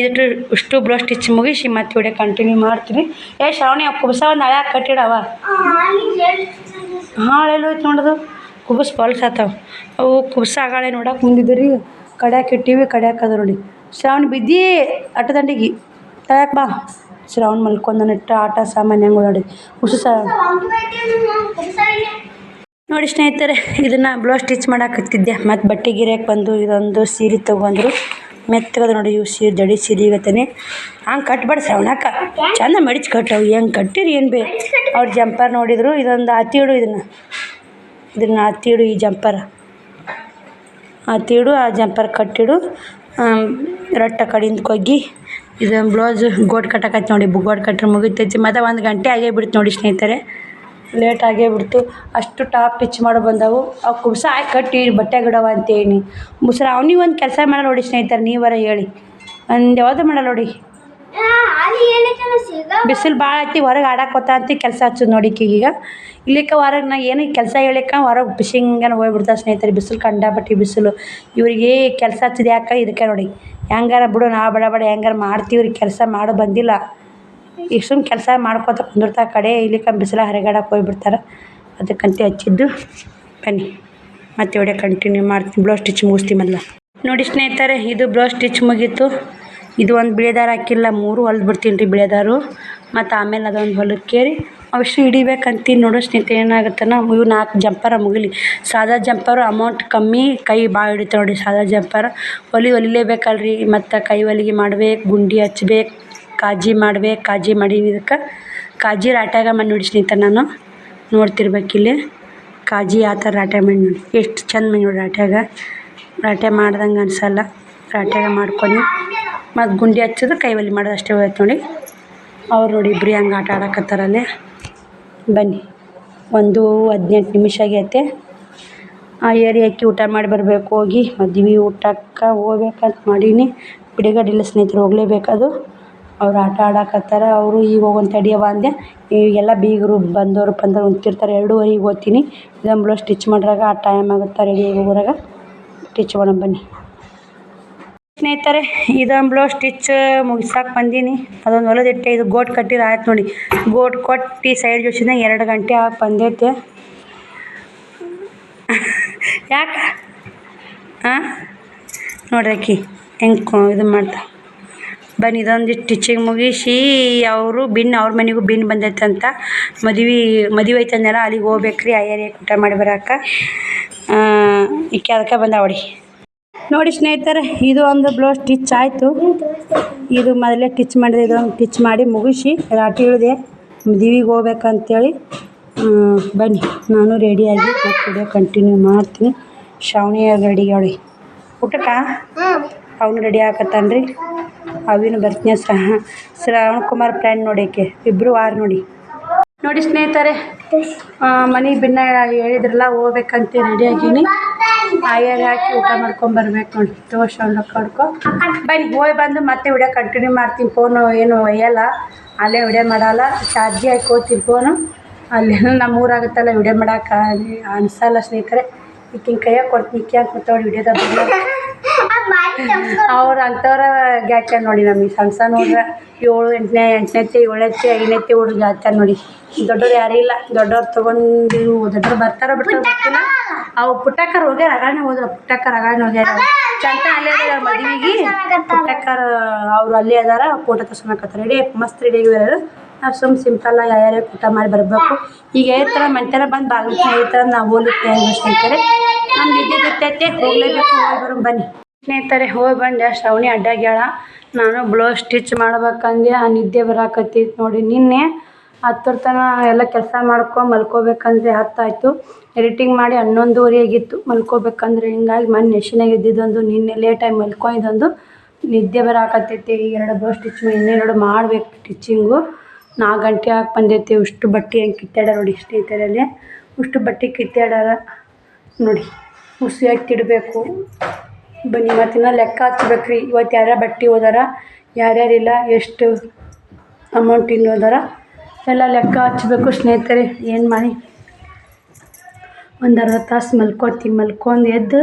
ಇಷ್ಟು ಬ್ಲೌಸ್ ಸ್ಟಿಚ್ ಮುಗಿಸಿ ಮತ್ತೆ ವಿಡಿಯೋ ಕಂಟಿನ್ಯೂ ಮಾಡ್ತೀನಿ. ಶ್ರಾವಣಿ ಕುಬಸ ಒಂದು ಹಳೆ ಕಟ್ಟಿಡವ. ಹಾಳೆಲ್ಲ ಹೋಯ್ತು ನೋಡೋದು. ಕುಬಸ್ ಹೊಲ್ಸಾತಾವ ಅವು. ಕುಬಸ ಆಗಾಳೆ ನೋಡಕ್ಕೆ ಮುಂದಿದ್ರಿ. ಕಡ್ಯಾಕೆ ಇಟ್ಟೀವಿ. ಕಡ್ಯಾಕದ ನೋಡಿ. ಶ್ರಾವಣಿ ಬಿದ್ದಿ ಅಟ್ಟದಂಡಿಗೆ ತಳಕ್ಕೆ ಬಾ. ಶ್ರಾವಣ್ ಮಲ್ಕೊಂಡನಿಟ್ಟು ಆಟ ಸಾಮಾನು ಹೆಂಗೆ ನೋಡಿ. ನೋಡಿ ಸ್ನೇಹಿತರೆ, ಇದನ್ನು ಬ್ಲೌಸ್ ಸ್ಟಿಚ್ ಮಾಡಾಕತ್ತಿದ್ದೆ. ಮತ್ತು ಬಟ್ಟೆ ಗಿರಿಯಕ್ಕೆ ಬಂದು ಇದೊಂದು ಸೀರೆ ತೊಗೊಂಡ್ರು. ಮೆತ್ತಗದ ನೋಡಿ. ಇವು ಸೀರೆ ಜಡಿ ಸೀರೆ ಇವತ್ತೇ ಹಂಗೆ ಕಟ್ಬೇಡ ಶ್ರವಣಕ್ಕ, ಚಂದ ಮಡಿಚ್ ಕಟ್ಟವು. ಹೆಂಗೆ ಕಟ್ಟಿರಿ ಏನು ಅವ್ರು ಜಂಪರ್ ನೋಡಿದರು. ಇದೊಂದು ಹತ್ತಿಡು. ಇದನ್ನು ಹತ್ತಿಡು. ಈ ಜಂಪರ್ ಹತ್ತಿಡು. ಆ ಜಂಪರ್ ಕಟ್ಟಿಡು. ರಟ್ಟ ಕಡಿಂದ ಕೊಗ್ಗಿ ಇದೊಂದು ಬ್ಲೌಸ್ ಗೋಟ್ ಕಟ್ಟಕತ್ತೆ ನೋಡಿ. ಗೋಟ್ ಕಟ್ಟರೆ ಮುಗಿತೈತಿ. ಮತ್ತು 1 ಗಂಟೆ ಆಗೇ ಬಿಡ್ತು ನೋಡಿ ಸ್ನೇಹಿತರೆ. ಲೇಟ್ ಆಗೇ ಬಿಡ್ತು. ಅಷ್ಟು ಟಾಪ್ ಸ್ಟಿಚ್ ಮಾಡೋ ಬಂದವು. ಅವು ಕುಬ್ಸ ಹಾಕಿ ಕಟ್ಟಿ ಬಟ್ಟೆ ಗಿಡವ ಅಂತೇಳಿ ಮುಸ್ರ ಅವ್ನಿಗೆ ಒಂದು ಕೆಲಸ ಮಾಡೋ ನೋಡಿ ಸ್ನೇಹಿತರೆ. ನೀವರ ಹೇಳಿ ಒಂದು ಯಾವುದು ಮಾಡಲ್ಲ ನೋಡಿ. ಬಿಸಿಲು ಭಾಳ ಐತಿ. ಹೊರಗೆ ಆಡಾಕೋತ ಅಂತ ಕೆಲಸ ಹಚ್ಚೋದು ನೋಡಿ. ಈಗ ಇಲ್ಲಿಕ್ಕೆ ಹೊರಗೆ ನಾ ಏನು ಕೆಲಸ ಹೇಳಿಕ್ಕೆ ಹೊರಗೆ ಬಿಸಿಂಗನ ಹೋಗ್ಬಿಡ್ತಾರೆ ಸ್ನೇಹಿತರೆ. ಬಿಸಿಲು ಕಂಡಾಪಟ್ಟಿ ಬಿಸಿಲು. ಇವರಿಗೆ ಕೆಲಸ ಹಚ್ಚಿದ ಯಾಕೆ ಇದಕ್ಕೆ ನೋಡಿ. ಹೆಂಗಾರ ಬಿಡು, ನಾವು ಬಡ ಹೆಂಗಾರ ಮಾಡ್ತೀವ್ರಿ. ಕೆಲಸ ಮಾಡೋ ಬಂದಿಲ್ಲ. ಇಷ್ಟೊಂದು ಕೆಲಸ ಮಾಡ್ಕೊತ ಕುಂದಿರ್ತಾ ಕಡೆ ಇಲ್ಲಿಕ್ಕೆ ಬಿಸಿಲ ಹರಿಗಾಡಕ್ಕೆ ಹೋಗ್ಬಿಡ್ತಾರೆ. ಅದಕ್ಕಂತೆ ಹಚ್ಚಿದ್ದು. ಬನ್ನಿ ಮತ್ತೆ ವಿಡಿಯೋ ಕಂಟಿನ್ಯೂ ಮಾಡ್ತೀನಿ. ಬ್ಲೌಸ್ ಸ್ಟಿಚ್ ಮುಗಿಸ್ತೀವಿ ಮೊದಲು ನೋಡಿ ಸ್ನೇಹಿತರೆ. ಇದು ಬ್ಲೌಸ್ ಸ್ಟಿಚ್ ಮುಗೀತು. ಇದು ಒಂದು ಬಿಳೆದಾರ ಹಾಕಿಲ್ಲ, 3 ಹೊಲ್ದು ಬಿಡ್ತೀನಿ ರೀ ಬಿಳೆದಾರು. ಮತ್ತು ಆಮೇಲೆ ಅದೊಂದು ಹೊಲಕ್ಕೇರಿ ಅವಿಷ್ಟು ಹಿಡಿಬೇಕಂತೀನಿ. ನೋಡೋ ಸ್ನೇಹಿತರೆ ಏನಾಗುತ್ತಾನ. ಇವು 4 ಜಂಪರ ಮುಗಿಲಿ. ಸಾದಾ ಜಂಪರು ಅಮೌಂಟ್ ಕಮ್ಮಿ, ಕೈ ಭಾಳ ಹಿಡಿತಾರೆ ನೋಡಿ. ಸಾದಾ ಜಂಪರ್ ಹೊಲಿಲೇಬೇಕಲ್ರಿ. ಮತ್ತು ಕೈ ಹೊಲಿಗೆ ಮಾಡ್ಬೇಕು, ಗುಂಡಿ ಹಚ್ಬೇಕು, ಕಾಜಿ ಮಾಡ್ಬೇಕು. ಕಾಜಿ ಮಾಡೀನಿ. ಇದಕ್ಕೆ ಕಾಜಿ ರಾಟ್ಯಾಗ ಮಾಡಿ ನೋಡಿ ಸ್ನೇಹಿತರೆ. ನಾನು ನೋಡ್ತಿರ್ಬೇಕಿಲ್ಲಿ ಕಾಜಿ ಆ ಥರ ರಾಟ್ಯ ಮಾಡಿ ನೋಡಿ. ಎಷ್ಟು ಚಂದ ಮಾಡಿ ನೋಡಿ. ರಾಟ್ಯ ಮಾಡ್ದಂಗೆ ಅನಿಸಲ್ಲ. ರಾಟ್ಯಾಗ ಮಾಡ್ಕೊಂಡು ಮತ್ತು ಗುಂಡಿ ಹಚ್ಚೋದು, ಕೈ ಹೊಲಿ ಮಾಡೋದು ಅಷ್ಟೇ ಹೋಯ್ತು ನೋಡಿ. ಅವ್ರು ನೋಡಿ ಇಬ್ಬರು ಹಂಗೆ ಆಟ ಆಡಕತ್ತಾರಲ್ಲೇ. ಬನ್ನಿ 1:18 ನಿಮಿಷ ಆಗೈತೆ. ಏರಿ ಹಾಕಿ ಊಟ ಮಾಡಿ ಬರಬೇಕು. ಹೋಗಿ ಮದ್ವೆ ಊಟಕ್ಕೆ ಹೋಗ್ಬೇಕಂತ ಮಾಡೀನಿ. ಬಿಡುಗಡಿಲ್ಲ ಸ್ನೇಹಿತರು, ಹೋಗಲೇಬೇಕದು. ಅವ್ರು ಆಟ ಆಡಕತ್ತಾರ. ಅವರು ಈಗ ಹೋಗೋನ್ ತಡಿಯವ ಅಂದೆ. ಈಗೆಲ್ಲ ಬೀಗರು ಬಂದವರು ಉಂತಿರ್ತಾರೆ. 2:15 ಹೋಗ್ತೀನಿ. ಇದೊಂದು ಬ್ಲೌಸ್ ಸ್ಟಿಚ್ ಮಾಡ್ರಾಗ ಆ ಟೈಮ್ ಆಗುತ್ತೆ. ರೆಡಿ ಹೋಗೋರಾಗ ಸ್ಟಿಚ್ ಮಾಡೋಣ ಬನ್ನಿ. ಸ್ನೇಹಿತರೆ ಇದೊಂದು ಬ್ಲೌಸ್ ಸ್ಟಿಚ್ ಮುಗಿಸಾಕ ಬಂದೀನಿ. ಅದೊಂದು ಹೊಲದಿಟ್ಟೆ. ಇದು ಗೋಟ್ ಕಟ್ಟಿರ ಆಯ್ತು ನೋಡಿ. ಗೋಟ್ ಕೊಟ್ಟು ಸೈಡ್ ಜೋಡಿಸಿದ 2 ಗಂಟೆ ಆಗಿ ಬಂದೈತೆ. ಯಾಕೆ ನೋಡ್ರಿ ಆಕಿ ಹೆಂಗೆ ಇದು ಮಾಡ್ತಾ ಬನ್ನಿ. ಇದೊಂದು ಸ್ಟಿಚಿಂಗ್ ಮುಗಿಸಿ ಅವರು ಅವ್ರ ಮನೆಗೂ ಬಂದೈತೆ ಅಂತ ಮದುವೆ ಐತಂದೆಲ್ಲ ಅಲ್ಲಿಗೆ ಹೋಗ್ಬೇಕ್ರಿ. ಅಯ್ಯರೇ ಊಟ ಮಾಡಿ ಬರೋಕೆ ಈಕೆ ಅದಕ್ಕೆ ಬಂದಾವಡಿ. ನೋಡಿ ಸ್ನೇಹಿತರೆ ಇದು ಒಂದು ಬ್ಲೌಸ್ ಸ್ಟಿಚ್ ಆಯಿತು. ಇದು ಮೊದಲೇ ಸ್ಟಿಚ್ ಮಾಡಿದೆ. ಇದೊಂದು ಸ್ಟಿಚ್ ಮಾಡಿ ಮುಗಿಸಿ ರಾಟಿ ಇಳಿದೆ ಮದುವೆಗೆ ಹೋಗ್ಬೇಕಂತೇಳಿ. ಬನ್ನಿ ನಾನು ರೆಡಿಯಾಗಿ ವಿಡಿಯೋ ಕಂಟಿನ್ಯೂ ಮಾಡ್ತೀನಿ. ಶ್ರಾವಣಿ ರೆಡಿ ಅವಳಿ ಊಟಕ್ಕೆ ಅವನು ರೆಡಿ ಆಗತ್ತಾನ್ರಿ. ಅವಿನ ಬರ್ತೀನಿ. ಶ್ರಾವಣ್ ಕುಮಾರ್ ಫ್ರೆಂಡ್ ನೋಡೋಕೆ ಇಬ್ಬರು ನೋಡಿ ಸ್ನೇಹಿತರೆ ಮನೆಗೆ ಭಿನ್ನ ಹೇಳಿದ್ರಲ್ಲ ಹೋಗ್ಬೇಕಂತ ರೆಡಿಯಾಗೀನಿ. ಆಯರ್ ಹಾಕಿ ಊಟ ಮಾಡ್ಕೊಂಬರ್ಬೇಕು ನೋಡಿ. ತೋರ್ಸೊಂಡು ಕಡ್ಕೊ ಬನ್ನಿ. ಹೋಗಿ ಬಂದು ಮತ್ತೆ ವಿಡಿಯೋ ಕಂಟಿನ್ಯೂ ಮಾಡ್ತೀನಿ. ಫೋನು ಏನು ಒಯ್ಯಲ್ಲ, ಅಲ್ಲೇ ವಿಡಿಯೋ ಮಾಡಲ್ಲ. ಚಾರ್ಜಿ ಹಾಕಿ ಹೋಗ್ತೀನಿ ಫೋನು. ಅಲ್ಲೆಲ್ಲ ನಮ್ಮ ಊರಾಗುತ್ತಲ್ಲ ವಿಡಿಯೋ ಮಾಡೋಕೆ ಅನಿಸಲ್ಲ ಸ್ನೇಹಿತರೆ. ಈಕಿನ ಕೈಯಾಗ ಕೊಡ್ತೀನಿ. ಈಕೆ ಅಂತ ಕೂತವ್ರು ವಿಡಿಯೋದಾಗ ಅವ್ರು ಅಂಥವ್ರ ಗ್ಯಾಚಾರ ನೋಡಿ. ನಮಗೆ ಸಣ್ಣ ಹುಡ್ರ 7, 8ನೇ 7ನೇ 5ನೇ ಹುಡ್ರು ಗ್ಯಾಚಾರ ನೋಡಿ. ದೊಡ್ಡವ್ರು ಯಾರೂ ಇಲ್ಲ. ದೊಡ್ಡವ್ರು ತೊಗೊಂಡು ದೊಡ್ಡವ್ರು ಬರ್ತಾರೋ ಬಿಡ್ತಾರೋ ಗೊತ್ತಿಲ್ಲ. ಅವು ಪುಟ್ಟಕ್ಕರ್ ಹೋಗ್ಯಾರ ಅಗಾಣೆ ಹೋದ್ರು. ಪುಟ್ಟಕ್ಕರ್ ಅಗಾಣೆ ಹೋಗ್ಯಾರ. ಚಂತ ಅಲ್ಲೇ ಅದಾರ ಮದುವೆಗೆ. ಪುಟ್ಟಕ್ಕರ್ ಅವ್ರು ಅಲ್ಲೇ ಅದಾರ. ಫೋಟೋ ತರ್ಸ್ಕೊಳಕತ್ತಾರ. ರೆಡಿ ಮಸ್ತ್ ರೆಡಿ ಆಗಿದ್ದಾರೆ. ನಾವು ಸಿಂಪಲ್ ಯಾರ್ಯಾರು ಊಟ ಮಾಡಿ ಬರಬೇಕು. ಈಗ ಥರ ಮಂಟೆಲ್ಲ ಬಂದು ಬಾಗಿಲು ನಾವು ಹೋಗ್ಲಿಕ್ಕೆ ಸ್ನೇಹಿತರೆ ನಮ್ದು ಇದ್ದಿರ್ತೈತೆ. ಹೋಗ್ಲೇಬೇಕು. ಹೋಗಿ ಬರೋ ಬನ್ನಿ ಸ್ನೇಹಿತರೆ. ಹೋಗಿ ಬಂದೆ. ಶ್ರಾವಣಿ ಅಡ್ಡಾಗ್ಯಾಳ. ನಾನು ಬ್ಲೌಸ್ ಸ್ಟಿಚ್ ಮಾಡ್ಬೇಕಂದೆ ನಿದ್ದೆ ಬರಾಕತ್ತೈತಿ ನೋಡಿ. ನಿನ್ನೆ 10 ತನಕ ಎಲ್ಲ ಕೆಲಸ ಮಲ್ಕೋಬೇಕಂದ್ರೆ 10 ಆಯಿತು. ಎಡಿಟಿಂಗ್ ಮಾಡಿ 11:30 ಆಗಿತ್ತು ಮಲ್ಕೋಬೇಕಂದ್ರೆ. ಹಿಂಗಾಗಿ ಮನೆ ನೆಶಿನಾಗ ಇದ್ದಿದ್ದೊಂದು ನಿನ್ನೆ ಲೇಟಾಗಿ ಮಲ್ಕೊಂಡಿದ್ದೊಂದು ನಿದ್ದೆ ಬರಾಕತ್ತೈತಿ. 2 ಬ್ಲೌಸ್ ಸ್ಟಿಚ್ ಇನ್ನೆರಡು ಮಾಡ್ಬೇಕು ಸ್ಟಿಚಿಂಗು. 4 ಗಂಟೆ ಆಗಿ ಬಂದೈತಿ. ಇಷ್ಟು ಬಟ್ಟೆ ಹೆಂಗೆ ಕಿತ್ತಾಡ ನೋಡಿ ಸ್ನೇಹಿತರಲ್ಲಿ. ಇಷ್ಟು ಬಟ್ಟೆ ಕಿತ್ತಾಡಾರ ನೋಡಿ. ಹುಸಿ ಹಾಕಿಡಬೇಕು. ಬನ್ನಿ ಮತ್ತಿನ್ನ ಲೆಕ್ಕ ಹಚ್ಬೇಕು ರೀ. ಇವತ್ತು ಯಾರ್ಯಾರು ಬಟ್ಟೆ ಹೋದಾರ ಯಾರ್ಯಾರಿಲ್ಲ ಎಷ್ಟು ಅಮೌಂಟ್ ಇನ್ನು ಹೋದಾರ ಎಲ್ಲ ಲೆಕ್ಕ ಹಚ್ಬೇಕು ಸ್ನೇಹಿತರೆ. ಏನು ಮಾಡಿ ಒಂದು ಅರ್ಧ ತಾಸು ಮಲ್ಕೊಂಡು ಎದ್ದು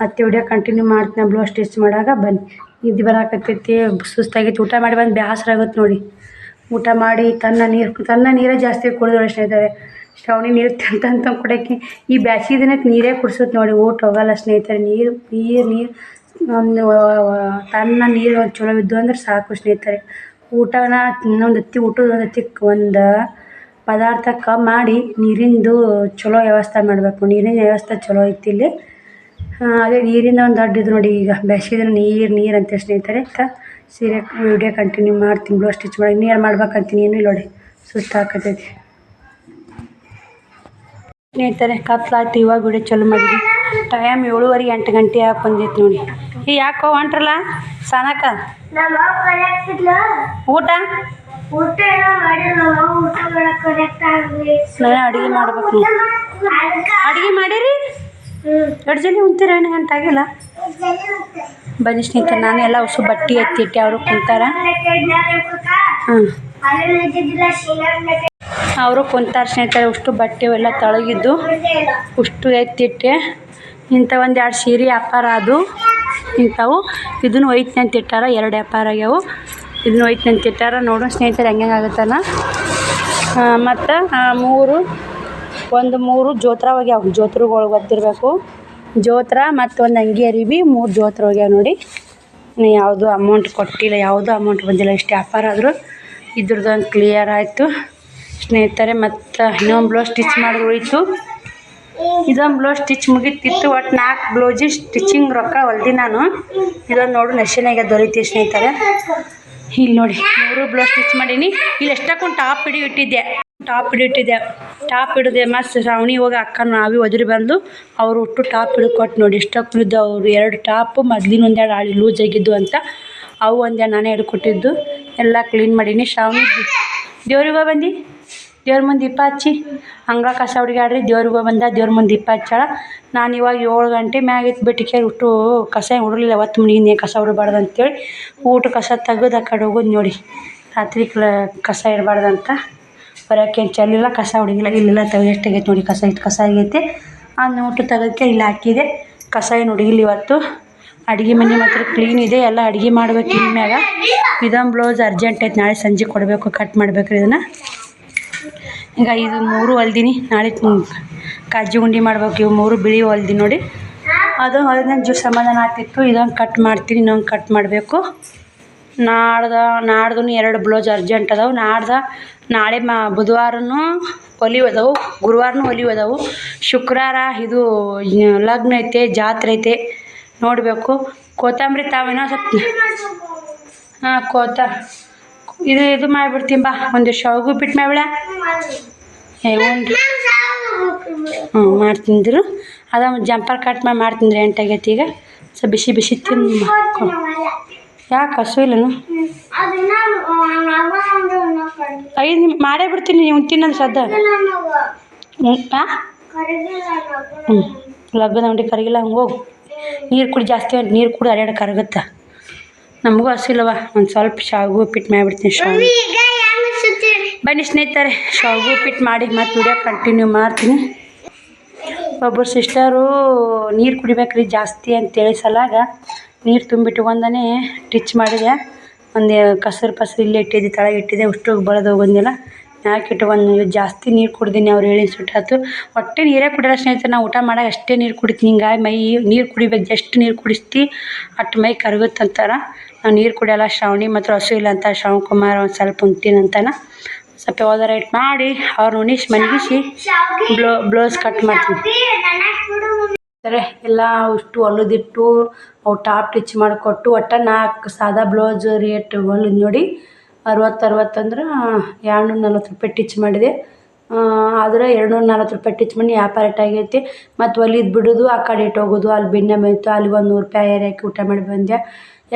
ಮತ್ತೆ ವಿಡಿಯೋ ಕಂಟಿನ್ಯೂ ಮಾಡ್ತೀನಿ. ಬ್ಲೌಸ್ ಸ್ಟಿಚ್ ಮಾಡಾಗ ಬನ್ನಿ. ನಿದ್ದೆ ಬರಾಕತ್ತೈತಿ. ಸುಸ್ತಾಗೈತಿ. ಊಟ ಮಾಡಿ ಬಂದು ಬೇಸರ ಆಗುತ್ತೆ ನೋಡಿ. ಊಟ ಮಾಡಿ ತನ್ನ ನೀರೇ ಜಾಸ್ತಿ ಕುಡಿದೋಳಿ ಸ್ನೇಹಿತರೆ. ಶ್ರಾವಣಿ ನೀರು ತಂತ ಕುಡಿಯೋಕ್ಕೆ ಈ ಬ್ಯಾಸಿಗೆ ದಿನಕ್ಕೆ ನೀರೇ ಕುಡಿಸುತ್ತೆ ನೋಡಿ. ಊಟ ಹೋಗಲ್ಲ ಸ್ನೇಹಿತರೆ. ನೀರು ಒಂದು ತನ್ನ ನೀರು ಒಂದು ಚಲೋ ಇದ್ದು ಅಂದ್ರೆ ಸಾಕು ಸ್ನೇಹಿತರೆ. ಊಟನ ಇನ್ನೊಂದು ಹತ್ತಿ ಒಂದು ಪದಾರ್ಥಕ್ಕೆ ಮಾಡಿ ನೀರಿಂದು ಚಲೋ ವ್ಯವಸ್ಥೆ ಮಾಡಬೇಕು. ನೀರಿನ ವ್ಯವಸ್ಥೆ ಚಲೋ ಐತಿ ಇಲ್ಲಿ. ಅದೇ ನೀರಿಂದ ಒಂದು ದೊಡ್ಡದು ನೋಡಿ. ಈಗ ಬೇಸಿಗೆ ದಿನ ನೀರು ಅಂತ ಸ್ನೇಹಿತರೆ. ಸೀರೆ ವಿಡಿಯೋ ಕಂಟಿನ್ಯೂ ಮಾಡ್ತೀನಿ. ಬ್ಲೌಸ್ ಸ್ಟಿಚ್ ಮಾಡಿ ಇನ್ನೇನು ಮಾಡ್ಬೇಕಂತೀನಿ. ಏನೂ ಇಲ್ಲ ನೋಡಿ. ಸುಸ್ತು ಹಾಕತೈತಿ ಸ್ನೇಹಿತರೆ. ಕತ್ಲಾಯ್ತು. ಇವಾಗ ವಿಡಿಯೋ ಚಾಲು ಮಾಡಿದ್ವಿ. ಟೈಮ್ 7:30 8 ಗಂಟೆ ಆಗಿ ಬಂದೈತಿ ನೋಡಿ. ಯಾಕೋ ಹೊಂಟ್ರಲ್ಲ ಸಾನಕ ಊಟ ನಾನು ಅಡುಗೆ ಮಾಡ್ಬೇಕು. ಅಡುಗೆ ಮಾಡಿರಿ 2 ಜನ ಉಂತೀರ 8 ಗಂಟೆ ಆಗಿಲ್ಲ. ಬನ್ನಿ ಸ್ನೇಹಿತರೆ. ನಾನು ಎಲ್ಲ ಹೊಸ ಬಟ್ಟೆ ಎತ್ತಿಟ್ಟೆ. ಅವರು ಕುಂತಾರ. ಅವರು ಕುಂತಾರ ಸ್ನೇಹಿತರೆ. ಅಷ್ಟು ಬಟ್ಟೆ ಎಲ್ಲ ತಳಗಿದ್ದು ಅಷ್ಟು ಎತ್ತಿಟ್ಟೆ. ಇಂಥ 1-2 ಸೀರೆ ವ್ಯಾಪಾರ ಅದು ಇಂಥವು. ಇದನ್ನು ಒಯ್ತೀನಿ ಅಂತ ಇಟ್ಟಾರ. 2 ವ್ಯಾಪಾರ ಆಗ್ಯಾವು. ಇದನ್ನು ಒಯ್ತೀನಿ ಅಂತ ಇಟ್ಟಾರ. ನೋಡೋಣ ಸ್ನೇಹಿತರೆ ಹೆಂಗೆ ಆಗುತ್ತಲ್ಲ. ಮತ್ತು 3 ಜೋತ್ರ ಹೋಗ್ಯಾವ. ಜೋತ್ರಗಳು ಗೊತ್ತಿರಬೇಕು. ಜೋತ್ರ ಮತ್ತು ಒಂದು ಅಂಗಿ ಅರಿವಿ 3 ಜೋತ್ರ ಹೋಗ್ಯಾವ ನೋಡಿ. ಯಾವುದು ಅಮೌಂಟ್ ಕೊಟ್ಟಿಲ್ಲ. ಯಾವುದೂ ಅಮೌಂಟ್ ಬಂದಿಲ್ಲ. ಇಷ್ಟು ವ್ಯಾಪಾರ ಆದರೂ ಇದ್ರದ್ದೊಂದು ಕ್ಲಿಯರ್ ಆಯಿತು ಸ್ನೇಹಿತರೆ. ಮತ್ತು ಇನ್ನೊಂದು ಬ್ಲೌಸ್ ಸ್ಟಿಚ್ ಮಾಡೋದು ಉಳಿತು. ಇದೊಂದು ಬ್ಲೌಸ್ ಸ್ಟಿಚ್ ಮುಗಿತಿತ್ತು. ಒಟ್ಟು 4 ಬ್ಲೌಸಿಗೆ ಸ್ಟಿಚಿಂಗ್ ರೊಕ್ಕ ಹೊಲ್ದಿ ನಾನು. ಇದೊಂದು ನೋಡು ನಶಿನಾಗೆ ದೊರೀತಿ ಸ್ನೇಹಿತರೆ. ಇಲ್ಲಿ ನೋಡಿ 3 ಬ್ಲೌಸ್ ಸ್ಟಿಚ್ ಮಾಡೀನಿ. ಇಲ್ಲಿ ಎಷ್ಟಕ್ಕೊಂದು ಟಾಪ್ ಇಟ್ಟಿದ್ದೆ. ಟಾಪ್ ಹಿಡಿದೆ ಮತ್ತು ಶ್ರಾವಣಿ ಹೋಗಿ ಅಕ್ಕ ನಾವೇ ಒದರಿ ಬಂದು ಅವರು ಒಟ್ಟು ಟಾಪ್ ಹಿಡಿದು ಕೊಟ್ಟು ನೋಡಿ. ಇಷ್ಟಕ್ಕಿದ್ದು ಅವರು 2 ಟಾಪು ಮೊದ್ಲಿನ 1-2 ಆಳಿ ಲೂಸ್ ಆಗಿದ್ದು ಅಂತ ಅವು 1-2 ನಾನೇ ಹಿಡ್ಕೊಟ್ಟಿದ್ದು. ಎಲ್ಲ ಕ್ಲೀನ್ ಮಾಡೀನಿ. ಶ್ರಾವಣಿ ದೇವ್ರಿಗೆ ಬಂದು ದೇವ್ರ ಮುಂದೆ ದೀಪ ಹಚ್ಚಿ ಹಂಗೆ ಕಸ ಹುಡುಗಾಡ್ರಿ. ದೇವ್ರಿಗೆ ಬಂದ ದೇವ್ರ ಮುಂದೆ ದೀಪ ಹಚ್ಚಾಳ. ನಾನು ಇವಾಗ 7 ಗಂಟೆ ಮ್ಯಾಗ ಇತ್ತು ಬಿಟ್ಟಿಕೆ ಉಟ್ಟು ಕಸ ಹುಡಲಿಲ್ಲ. ಅವತ್ತು ಮುಗಿನೇ ಕಸ ಹುಡಬಾರ್ದು ಅಂತೇಳಿ ಊಟ ಕಸ ತೆಗೆದು ಆ ಕಡೆ ಹೋಗೋದು ನೋಡಿ. ರಾತ್ರಿ ಕಸ ಇಡಬಾರ್ದಂತ ಬರೋಕ್ಕೇನು ಚೆಲ್ಲಿಲ್ಲ. ಕಸ ಹುಡುಗಿಲ್ಲ. ಇಲ್ಲೆಲ್ಲ ಎಷ್ಟಾಗೈತೆ ನೋಡಿ. ಕಸ ಆಗೈತೆ. ಆ ನೋಟು ತೆಗೆದಕ್ಕೆ ಇಲ್ಲಿ ಹಾಕಿದೆ. ಕಸ ಏನು ಹುಡುಗಿಲ್ಲ ಇವತ್ತು. ಅಡುಗೆ ಮನೆ ಮಾತ್ರ ಕ್ಲೀನ್ ಇದೆ, ಎಲ್ಲ ಅಡುಗೆ ಮಾಡ್ಬೇಕು ಇನ್ಮ್ಯಾಗ. ಇದೊಂದು ಬ್ಲೌಸ್ ಅರ್ಜೆಂಟ್ ಐತೆ, ನಾಳೆ ಸಂಜೆ ಕೊಡಬೇಕು, ಕಟ್ ಮಾಡ್ಬೇಕ್ರಿ ಇದನ್ನು. ಈಗ ಇದು 3 ಹೊಲ್ದಿನಿ, ನಾಳೆ ಕಾಜು ಗುಂಡಿ ಮಾಡ್ಬೇಕು. ಇವು 3 ಬಿಳಿ ಹೊಲ್ದಿ ನೋಡಿ, ಅದು ಹೊಲ್ದ ಸಮಾಧಾನ ಆಗ್ತಿತ್ತು. ಇದೊಂದು ಕಟ್ ಮಾಡ್ತೀನಿ, ಇನ್ನೊಂದು ಕಟ್ ಮಾಡಬೇಕು. ನಾಡ್ದು 2 ಬ್ಲೌಸ್ ಅರ್ಜೆಂಟ್ ಅದಾವೆ. ನಾಳೆ ಬುಧವಾರನೂ ಒಲಿವು ಅದಾವು, ಗುರುವಾರನೂ ಒಲಿವು ಅದಾವು. ಶುಕ್ರವಾರ ಇದು ಲಗ್ನ ಐತೆ, ಜಾತ್ರೆ ಐತೆ, ನೋಡಬೇಕು. ಕೊತ್ತಂಬರಿ ತಾವೇನೋ ಸ್ವಲ್ಪ ಇದು ಮಾಡಿಬಿಡ್ತೀನಿ ಬಾ, ಒಂದು ಶಾವಿಗೆ ಉಪ್ಪಿಟ್ಟು ಮಾಡ್ಬಿಡ. ಮಾಡ್ತಿದ್ರು ಅದ ಜಂಪರ್ ಕಟ್ ಮಾಡ್ತಿದ್ರೆ 8 ಆಗೈತಿ. ಈಗ ಸೊ ಬಿಸಿ ತಿಂದು ಯಾಕೆ ಹಸು ಇಲ್ಲನು 5 ಮಾಡೇ ಬಿಡ್ತೀನಿ, ನೀವು ತಿನ್ನೋದು ಸದ್ದ. ಲಗ್ಗದ ಉಂಡೆ ಕರಗಿಲ್ಲ, ಹಂಗೆ ಹೋಗು. ನೀರು ಕುಡಿ, ಜಾಸ್ತಿ ನೀರು ಕುಡಿ ಅಡ್ಯಾಡ ಕರಗುತ್ತ. ನಮಗೂ ಹಸು ಇಲ್ಲವ, ಒಂದು ಸ್ವಲ್ಪ ಶಾವಿಗೆ ಉಪ್ಪಿಟ್ಟು ಮಾಡಿಬಿಡ್ತೀನಿ. ಬನ್ನಿ ಸ್ನೇಹಿತರೆ, ಶಾವಿಗೆ ಉಪ್ಪಿಟ್ಟು ಮಾಡಿ ಮತ್ತೆ ವಿಡಿಯೋ ಕಂಟಿನ್ಯೂ ಮಾಡ್ತೀನಿ. ಒಬ್ಬರು ಸಿಸ್ಟರು ನೀರು ಕುಡಿಬೇಕ್ರಿ ಜಾಸ್ತಿ ಅಂತೇಳಿ ಸಲಾಗ ನೀರು ತುಂಬಿಟ್ಕೊಂಡೇ ಟಿಚ್ ಮಾಡಿದೆ. ಒಂದು ಕಸರು ಇಲ್ಲೇ ಇಟ್ಟಿದ್ದೆ, ತಳಗೆ ಇಟ್ಟಿದ್ದೆ, ಅಷ್ಟು ಬಳದು ಹೋಗೋದಿಲ್ಲ. ಯಾಕೆ ಇಟ್ಕೊಂಡು ಜಾಸ್ತಿ ನೀರು ಕುಡ್ದೀನಿ, ಅವ್ರು ಹೇಳಿ ಸುಟ್ಟಾತು. ಹೊಟ್ಟೆ ನೀರೇ ಕುಡಿಯಲ್ಲ ಸ್ನೇಹಿತರೆ, ನಾವು ಊಟ ಮಾಡಾಗ ಅಷ್ಟೇ ನೀರು ಕುಡಿತೀನಿ. ಹಿಂಗಾಗಿ ಮೈ ನೀರು ಕುಡಿಬೇಕು, ಎಷ್ಟು ನೀರು ಕುಡಿಸ್ತಿ ಅಷ್ಟು ಮೈ ಕರಗುತ್ತಂತಾರೆ. ನಾವು ನೀರು ಕುಡಿಯೋಲ್ಲ. ಶ್ರಾವಣಿ ಮಾತ್ರ ಹಸು ಇಲ್ಲ ಅಂತ ಶ್ರಾವಣ್ ಕುಮಾರ್ ಒಂದು ಸ್ವಲ್ಪ ಉಣ್ತೀನಂತಾನೆ. ಸ್ವಲ್ಪ ಯಾವ್ದಾರ ರೈಟ್ ಮಾಡಿ ಅವ್ರು ಉಣಿಸಿ ಮನಗಿಸಿ ಬ್ಲೌಸ್ ಕಟ್ ಮಾಡ್ತೀನಿ. ಎಲ್ಲ ಇಷ್ಟು ಹೊಲಿದಿಟ್ಟು ಅವು ಟಾಪ್ ಟಿಚ್ ಮಾಡಿಕೊಟ್ಟು ಒಟ್ಟು 4 ಸಾದಾ ಬ್ಲೌಸ್ ರೇಟ್ ಹೊಲಿದ್ ನೋಡಿ 60 ಅಂದ್ರೆ 240 ರೂಪಾಯಿ ಟಿಚ್ ಮಾಡಿದೆ. ಆದರೆ 240 ರೂಪಾಯಿ ಟಿಚ್ ಮಾಡಿ ವ್ಯಾಪಾರ ಆಗೈತಿ. ಮತ್ತು ಹೊಲಿದು ಬಿಡೋದು, ಆ ಕಡೆ ಇಟ್ಟು ಹೋಗೋದು, ಅಲ್ಲಿ ಬೆಣ್ಣೆ ಮೇಯ್ತು, ಅಲ್ಲಿ ಒಂದು 100 ರೂಪಾಯಿ ಏರಿ ಹಾಕಿ ಊಟ ಮಾಡಿ ಬಂದೆ.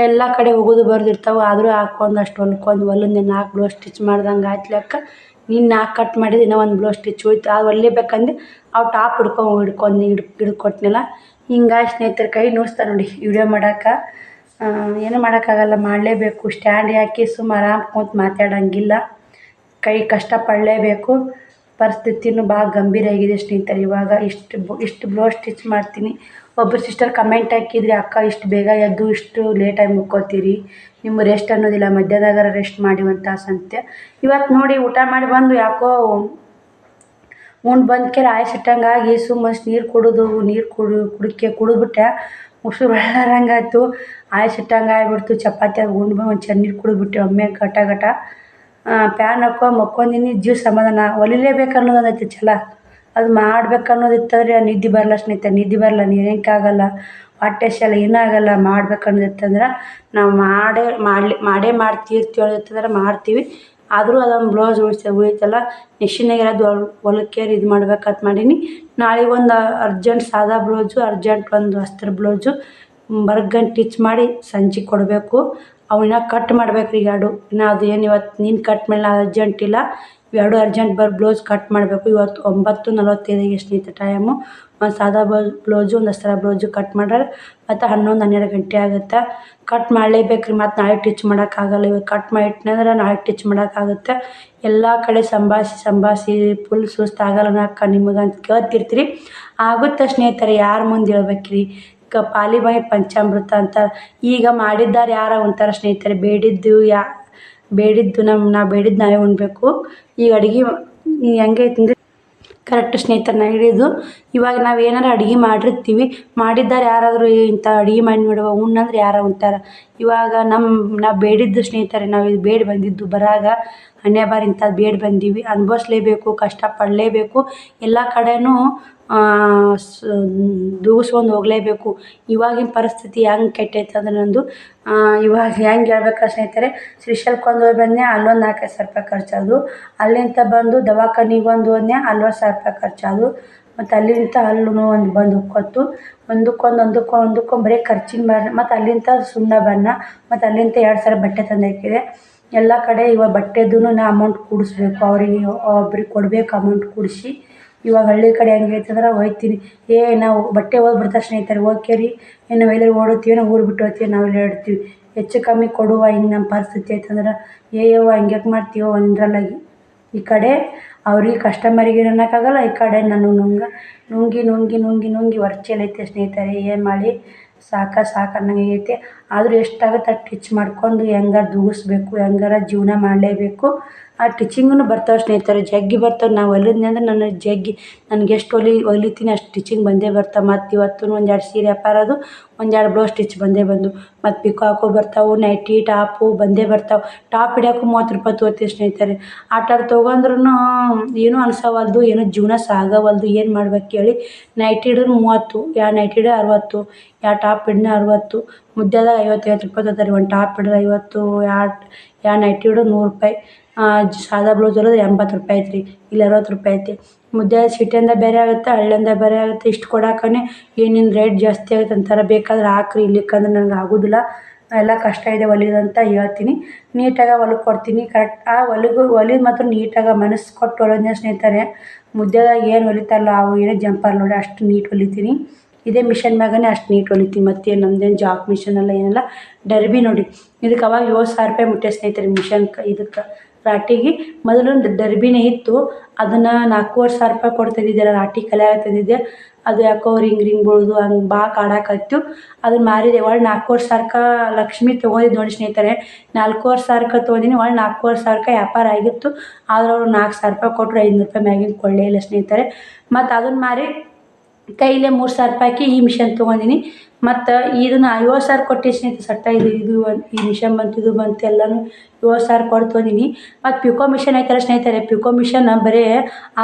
ಎಲ್ಲ ಕಡೆ ಹೋಗೋದು ಬರ್ದಿರ್ತಾವೆ, ಆದರೂ ಹಾಕೊಂಡು ಅಷ್ಟು ಹೊಲಿದ್ನೆ. 4 ಬ್ಲೌಸ್ ಸ್ಟಿಚ್ ಮಾಡ್ದಂಗೆ ಆಯ್ತು ಲೆಕ್ಕ. ನೀನು 4 ಕಟ್ ಮಾಡಿದ್ದು ಇನ್ನೂ 1 ಬ್ಲೌಸ್ ಸ್ಟಿಚ್ ಹೋಯ್ತು. ಅದು ಹೊಲಿಬೇಕಂದು ಅವು ಟಾಪ್ ಹಿಡ್ಕೊಟ್ನಲ್ಲ. ಹಿಂಗಾಗಿ ಸ್ನೇಹಿತರೆ ಕೈ ನೋಯಿಸ್ತಾರೆ ನೋಡಿ ವಿಡಿಯೋ ಮಾಡೋಕೆ. ಏನೂ ಮಾಡೋಕ್ಕಾಗಲ್ಲ, ಮಾಡಲೇಬೇಕು. ಸ್ಟ್ಯಾಂಡ್ ಹಾಕಿ ಸುಮಾರು ಆರಾಮ್ ಕೂತು ಮಾತಾಡೋಂಗಿಲ್ಲ, ಕೈ ಕಷ್ಟಪಡಲೇಬೇಕು. ಪರಿಸ್ಥಿತಿನೂ ಭಾಳ ಗಂಭೀರ ಆಗಿದೆ ಸ್ನೇಹಿತರೆ. ಇವಾಗ ಇಷ್ಟು ಬ್ಲೌಸ್ ಸ್ಟಿಚ್ ಮಾಡ್ತೀನಿ. ಒಬ್ಬರು ಸಿಸ್ಟರ್ ಕಮೆಂಟ್ ಹಾಕಿದ್ರಿ, ಅಕ್ಕ ಇಷ್ಟು ಬೇಗ ಎದ್ದು ಇಷ್ಟು ಲೇಟಾಗಿ ಮುಕ್ಕೋತೀರಿ, ನಿಮ್ಮ ರೆಸ್ಟ್ ಅನ್ನೋದಿಲ್ಲ, ಮಧ್ಯದಾಗಾರ ರೆಸ್ಟ್ ಮಾಡಿವಂತ ಸಂತೆ. ಇವತ್ತು ನೋಡಿ ಊಟ ಮಾಡಿ ಬಂದು ಯಾಕೋ ಉಂಡು ಬಂದಕ್ಕೆ ಆಯ್ಸಿಟ್ಟಂಗಾಗಿ ಸುಮ್ಮನೆ ನೀರು ಕುಡಿದ್ಬಿಟ್ಟೆ. ಉಸಿರು ಬೆಳ್ಳರಂಗಾಯ್ತು, ಆಯ್ಸಿಟ್ಟಂಗೆ ಆಗ್ಬಿಡ್ತು. ಚಪಾತಿ ಅದು ಉಂಡು ಬಂದು ಒಂದು ನೀರು ಕುಡಿದ್ಬಿಟ್ಟೆ ಒಮ್ಮೆ ಘಟ. ಪ್ಯಾನ್ ಹಾಕ್ಕೊಂಡು ಮಕ್ಕೊಂದಿನಿ. ಜೀವ ಸಮಾಧಾನ. ಹೊಲಿಲೇಬೇಕು ಅನ್ನೋದು ಐತಿ ಛಲ, ಅದು ಮಾಡ್ಬೇಕು ಅನ್ನೋದಿತ್ತಂದ್ರೆ ನಿದ್ದೆ ಬರಲ್ಲ ಸ್ನೇಹಿತರೆ, ನಿದ್ದೆ ಬರಲ್ಲ, ನೀರೇನಕ್ಕಾಗಲ್ಲ, ಹೊಟ್ಟೆ ಶಾಲ ಏನಾಗಲ್ಲ. ಮಾಡ್ಬೇಕು ಅನ್ನೋದಿತ್ತಂದ್ರೆ ನಾವು ಮಾಡೇ ಮಾಡ್ತೀವಿ ಅನ್ನೋದಿತ್ತಂದ್ರೆ ಮಾಡ್ತೀವಿ. ಆದರೂ ಅದೊಂದು ಬ್ಲೌಸ್ ಉಳಿತಲ್ಲ, ಮಿಷಿನಾಗಿರೋದು ಹೊಲಕ್ಕೆ ಇದು ಮಾಡ್ಬೇಕಂತ ಮಾಡೀನಿ. ನಾಳೆ ಒಂದು ಅರ್ಜೆಂಟ್ ಸಾದಾ ಬ್ಲೌಸು, ಅರ್ಜೆಂಟ್ ಒಂದು ಅಸ್ತ್ರ ಬ್ಲೌಸು ಬರ್ಗಂಡು ಟಿಚ್ ಮಾಡಿ ಸಂಜೆ ಕೊಡಬೇಕು. ಅವನ್ನ ಕಟ್ ಮಾಡ್ಬೇಕು ರೀ 2. ಇನ್ನು ಅದು ಏನು ಇವತ್ತು ನೀನು ಕಟ್ ಮೇಲೆ ಅರ್ಜೆಂಟ್ ಇಲ್ಲ, 2 ಅರ್ಜೆಂಟ್ ಬ್ಲೌಸ್ ಕಟ್ ಮಾಡಬೇಕು. ಇವತ್ತು 9:45 ಸ್ನೇಹಿತರೆ ಟೈಮು. ಒಂದು ಸಾದಾ ಬ್ಲೌಸು, ಒಂದು ಅಸ್ತ್ರ ಬ್ಲೌಸು ಕಟ್ ಮಾಡ್ರೆ ಮತ್ತು 11-12 ಗಂಟೆ ಆಗುತ್ತೆ. ಕಟ್ ಮಾಡಲೇಬೇಕು ರೀ, ಮತ್ತು ನಾಳೆ ಟಿಚ್ ಮಾಡೋಕ್ಕಾಗಲ್ಲ. ಇವಾಗ ಕಟ್ ಮಾಡಿಟ್ನಂದ್ರೆ ನಾಳೆ ಟಿಚ್ ಮಾಡೋಕ್ಕಾಗುತ್ತೆ. ಎಲ್ಲ ಕಡೆ ಸಂಭಾಷಿ ಫುಲ್ ಸುಸ್ತಾಗಲ್ಲ ಅಕ್ಕ ನಿಮಗೆ ಅಂತ ಕೇಳ್ತಿರ್ತೀರಿ. ಆಗುತ್ತೆ ಸ್ನೇಹಿತರೆ, ಯಾರ ಮುಂದೆ ಹೇಳ್ಬೇಕ್ರಿ. ಪಾಲಿಬಾಯಿ ಪಂಚಾಮೃತ ಅಂತ ಈಗ ಮಾಡಿದ್ದಾರೆ ಯಾರ ಒಂಥರ ಸ್ನೇಹಿತರೆ. ಬೇಡಿದ್ದು ನಾವು ಬೇಡಿದ್ದು ನಾವೇ ಉಣ್ಬೇಕು. ಈಗ ಅಡುಗೆ ಹೆಂಗೈತೆ ಅಂದರೆ ಕರೆಕ್ಟ್ ಸ್ನೇಹಿತರೆ ನಾ ಹಿಡಿದು. ಇವಾಗ ನಾವು ಏನಾರು ಅಡುಗೆ ಮಾಡಿರ್ತೀವಿ, ಮಾಡಿದ್ದಾರೆ ಯಾರಾದರೂ ಇಂಥ ಅಡುಗೆ ಮಾಡಿ ನೋಡುವ ಉಣ್ಣಂದ್ರೆ ಯಾರೋ ಉಣ್ತಾರೆ. ಇವಾಗ ನಾವು ಬೇಡಿದ್ದು ಸ್ನೇಹಿತರೆ, ನಾವು ಇದು ಬೇಡಿ ಬಂದಿದ್ದು ಬರಾಗ ಹಣೆ ಬಾರ ಇಂಥದ್ದು ಬೇಡಿ ಬಂದೀವಿ. ಅನುಭವಿಸ್ಲೇಬೇಕು, ಕಷ್ಟಪಡಲೇಬೇಕು. ಎಲ್ಲ ಕಡೆನೂ ದೂಗಿಸ್ಕೊಂಡು ಹೋಗಲೇಬೇಕು. ಇವಾಗಿನ ಪರಿಸ್ಥಿತಿ ಹೆಂಗೆ ಕೆಟ್ಟೈತೆ ಅಂದ್ರೆ ನಂದು ಇವಾಗ ಹೆಂಗೆ ಹೇಳ್ಬೇಕು ಸ್ನೇಹಿತರೆ, ಶ್ರೀಶೈಲಕ್ಕೊಂದು ಹೋಗಿ ಬಂದೆ, ಅಲ್ಲೊಂದು 4,000 ರೂಪಾಯಿ ಖರ್ಚಾದು. ಅಲ್ಲಿಂದ ಬಂದು ದವಾಖಾನಿಗೆ ಒಂದು ಹೋದ್ನೆ, ಅಲ್ಲಿ 1,000 ರೂಪಾಯಿ ಖರ್ಚಾದು. ಮತ್ತು ಅಲ್ಲಿಂದ ಅಲ್ಲೂ ಒಂದು ಬಂದು ಹೊಕ್ಕೊತ್ತು. ಒಂದಕ್ಕೊಂದು ಬರೀ ಖರ್ಚಿನ ಮತ್ತು ಅಲ್ಲಿಂದ ಸುಣ್ಣ ಬಣ್ಣ, ಮತ್ತು ಅಲ್ಲಿಂದ 2,000 ಬಟ್ಟೆ ತಂದು ಹಾಕಿದೆ. ಎಲ್ಲ ಕಡೆ ಇವಾಗ ಬಟ್ಟೆದೂ ನಾ ಅಮೌಂಟ್ ಕೂಡಿಸ್ಬೇಕು, ಅವ್ರಿಗೆ ಒಬ್ರಿಗೆ ಕೊಡಬೇಕು ಅಮೌಂಟ್ ಕೂಡಿಸಿ. ಇವಾಗ ಹಳ್ಳಿ ಕಡೆ ಹೆಂಗೈತೆ ಅಂದ್ರೆ ಹೋಯ್ತೀನಿ, ನಾವು ಬಟ್ಟೆ ಹೋಗ್ಬಿಡ್ತಾರೆ ಸ್ನೇಹಿತರೆ, ಓಕೆ ಏನು ಎಲ್ಲರೂ ಓಡುತ್ತೀವಿ, ಊರು ಬಿಟ್ಟು ಹೋಗ್ತೀವಿ, ನಾವೆಲ್ಲ ಹೇಳ್ತೀವಿ ಹೆಚ್ಚು ಕಮ್ಮಿ ಕೊಡುವ. ಹಿಂಗೆ ನಮ್ಮ ಪರಿಸ್ಥಿತಿ ಐತಂದ್ರೆ ಯವ್ವ ಹಂಗ್ಯಾಕೆ ಮಾಡ್ತೀವೋ ಒಂದ್ರಲ್ಲಾಗಿ. ಈ ಕಡೆ ಅವ್ರಿಗೆ ಕಸ್ಟಮರಿಗೆ ಅನ್ನೋಕ್ಕಾಗಲ್ಲ, ಈ ಕಡೆ ನಾನು ನುಂಗಿ ವರ್ಚೆಲ್ ಐತೆ ಸ್ನೇಹಿತರೆ. ಏನು ಮಾಡಿ ಸಾಕು ಅನ್ನಂಗೈತೆ. ಆದರೂ ಎಷ್ಟಾಗುತ್ತೆ ಅಷ್ಟು ಸ್ಟಿಚ್ ಮಾಡ್ಕೊಂಡು ಹೆಂಗಾರ ದೂಗಿಸ್ಬೇಕು, ಹೆಂಗಾರ ಜೀವನ ಮಾಡಲೇಬೇಕು. ಆ ಸ್ಟಿಚಿಂಗೂ ಬರ್ತಾವೆ ಸ್ನೇಹಿತರೆ, ಜಗ್ಗಿ ಬರ್ತಾವೆ. ನಾವು ಹೊಲಿದ್ನಿ ಅಂದ್ರೆ ನನಗೆ ಎಷ್ಟು ಹೊಲಿತೀನಿ ಅಷ್ಟು ಸ್ಟಿಚಿಂಗ್ ಬಂದೇ ಬರ್ತಾವೆ. ಮತ್ತು ಇವತ್ತು ಒಂದೆರಡು ಸೀರೆ ವ್ಯಾಪಾರದು, ಒಂದೆರಡು ಬ್ಲೌಸ್ ಸ್ಟಿಚ್ ಬಂದೇ ಬಂದು. ಮತ್ತು ಪಿಕಾಕು ಬರ್ತಾವೆ, ನೈಟಿ ಟಾಪು ಬಂದೇ ಬರ್ತಾವೆ. ಟಾಪ್ ಹಿಡಿಯೋಕ್ಕೂ 30 ರೂಪಾಯಿ ತೊಗೋತೀವಿ ಸ್ನೇಹಿತರೆ. ಆಟಾರು ತೊಗೊಂಡ್ರೂ ಏನೂ ಅನ್ಸವಲ್ದು, ಏನೂ ಜೀವನ ಸಾಗವಲ್ದು. ಏನು ಮಾಡ್ಬೇಕು ಹೇಳಿ. ನೈಟಿ ಹಿಡಿದ್ರೆ 30, ಎರಡು ನೈಟಿ ಹಿಡಿದ್ರೆ 60, ಎರಡು ಟಾಪ್ ಹಿಡಿದ್ರೆ 60, ಮುದ್ದೆದಾಗ 50 ರೂಪಾಯಿ ತೊಗೋತಾರೆ. ಒಂದು ಟಾಪ್ ಹಿಡಿದ್ರೆ 50, ಎರಡು ನೈಟಿ ಹಿಡಿದ್ರೆ 100 ರೂಪಾಯಿ. ಸಾದಾ ಬ್ಲೌಸ್ ಹೊಲಿದ್ರೆ 80 ರೂಪಾಯಿ ಐತ್ರಿ, ಇಲ್ಲಿ 60 ರೂಪಾಯಿ ಐತಿ. ಮುದ್ದೆ ಸಿಟಿಯಿಂದ ಬೇರೆ ಆಗುತ್ತೆ, ಹಳ್ಳಿಯಿಂದ ಬೇರೆ ಆಗುತ್ತೆ. ಇಷ್ಟು ಕೊಡಕ್ಕೇ ಏನಿನ ರೇಟ್ ಜಾಸ್ತಿ ಆಗುತ್ತೆ ಅಂತಾರೆ. ಬೇಕಾದ್ರೆ ಹಾಕ್ರಿ, ಇಲ್ಲಿಕ್ಕಂದ್ರೆ ನನಗೆ ಆಗೋದಿಲ್ಲ, ಎಲ್ಲ ಕಷ್ಟ ಇದೆ ಹೊಲಿಯೋದಂತ ಹೇಳ್ತೀನಿ. ನೀಟಾಗಿ ಹೊಲ್ದು ಕೊಡ್ತೀನಿ. ಕರೆಕ್ಟ್ ಹೊಲಿಯೋದು ಮಾತ್ರ ನೀಟಾಗಿ ಮನಸ್ಸು ಕೊಟ್ಟು ಹೊಲಿದ್ನ ಸ್ನೇಹಿತರೆ. ಮುದ್ದೆದಾಗ ಏನು ಹೊಲಿತಾರಲ್ಲ ಅವು ಏನೇ ಜಂಪರ್ ನೋಡಿ ಅಷ್ಟು ನೀಟ್ ಹೊಲಿತೀನಿ. ಇದೇ ಮಿಷನ್ ಮ್ಯಾಗನೇ ಅಷ್ಟು ನೀಟ್ ಹೊಲಿತೀನಿ. ಮತ್ತೇನು ನಮ್ದೇನು ಜಾಕ್ ಮಿಷನ್ ಅಲ್ಲ ಏನಲ್ಲ. ಡರ್ಬಿ ನೋಡಿ, ಇದಕ್ಕೆ ಅವಾಗ 7,000 ರೂಪಾಯಿ ಮುಟ್ಟೆ ಸ್ನೇಹಿತರೆ. ಮಿಷನ್ಗೆ ಇದಕ್ಕೆ ರಾಟಿಗೆ ಮೊದಲು ಡರ್ಬಿನೇ ಇತ್ತು, ಅದನ್ನು 4,500 ರೂಪಾಯಿ ಕೊಡ್ತಿದ್ದೆ. ರಾಟಿ ಕಲಿಯಾಗ ತಂದಿದ್ದೆ. ಅದು ಯಾಕೋ ರಿಂಗ್ ಬೀಳೋದು ಹಂಗೆ ಭಾಳ ಕಾಡಾಕತ್ತು. ಅದನ್ನು ಮಾರಿದೆ. ಒಳ್ಳೆ 4,500ಕ್ಕೆ ಲಕ್ಷ್ಮಿ ತೊಗೊಂಡಿದ್ದು ನೋಡಿ ಸ್ನೇಹಿತರೆ. 4,500ಕ್ಕೆ ತೊಗೊಂಡಿನಿ. ಒಳ್ಳೆ 4,500ಕ್ಕೆ ವ್ಯಾಪಾರ ಆಗಿತ್ತು. ಆದ್ರೆ ಅವರು 4,000 ರೂಪಾಯಿ ಕೊಟ್ಟರು, 500 ರೂಪಾಯಿ ಮ್ಯಾಗಿನ ಕೊಳ್ಳೇ ಇಲ್ಲ ಸ್ನೇಹಿತರೆ. ಮತ್ತು ಅದನ್ನು ಮಾರಿ ಕೈಲೇ 3,000 ರೂಪಾಯಿಗೆ ಈ ಮಿಷನ್ ತೊಗೊಂಡಿನಿ. ಮತ್ತು ಇದನ್ನು 50,000 ಕೊಟ್ಟು ಸ್ನೇಹಿತರೆ. ಸಟ್ಟ ಇದು ಈ ಮಿಷನ್ ಬಂತು, ಇದು ಬಂತು, ಎಲ್ಲನೂ 50,000 ಕೊಟ್ಟು ತೊಗೊಂಡಿನಿ. ಮತ್ತು ಪಿಕೋ ಮಿಷನ್ ಐತಲ್ಲ ಸ್ನೇಹಿತರೆ, ಪಿಕೋ ಮಿಷನ್ ಬರೀ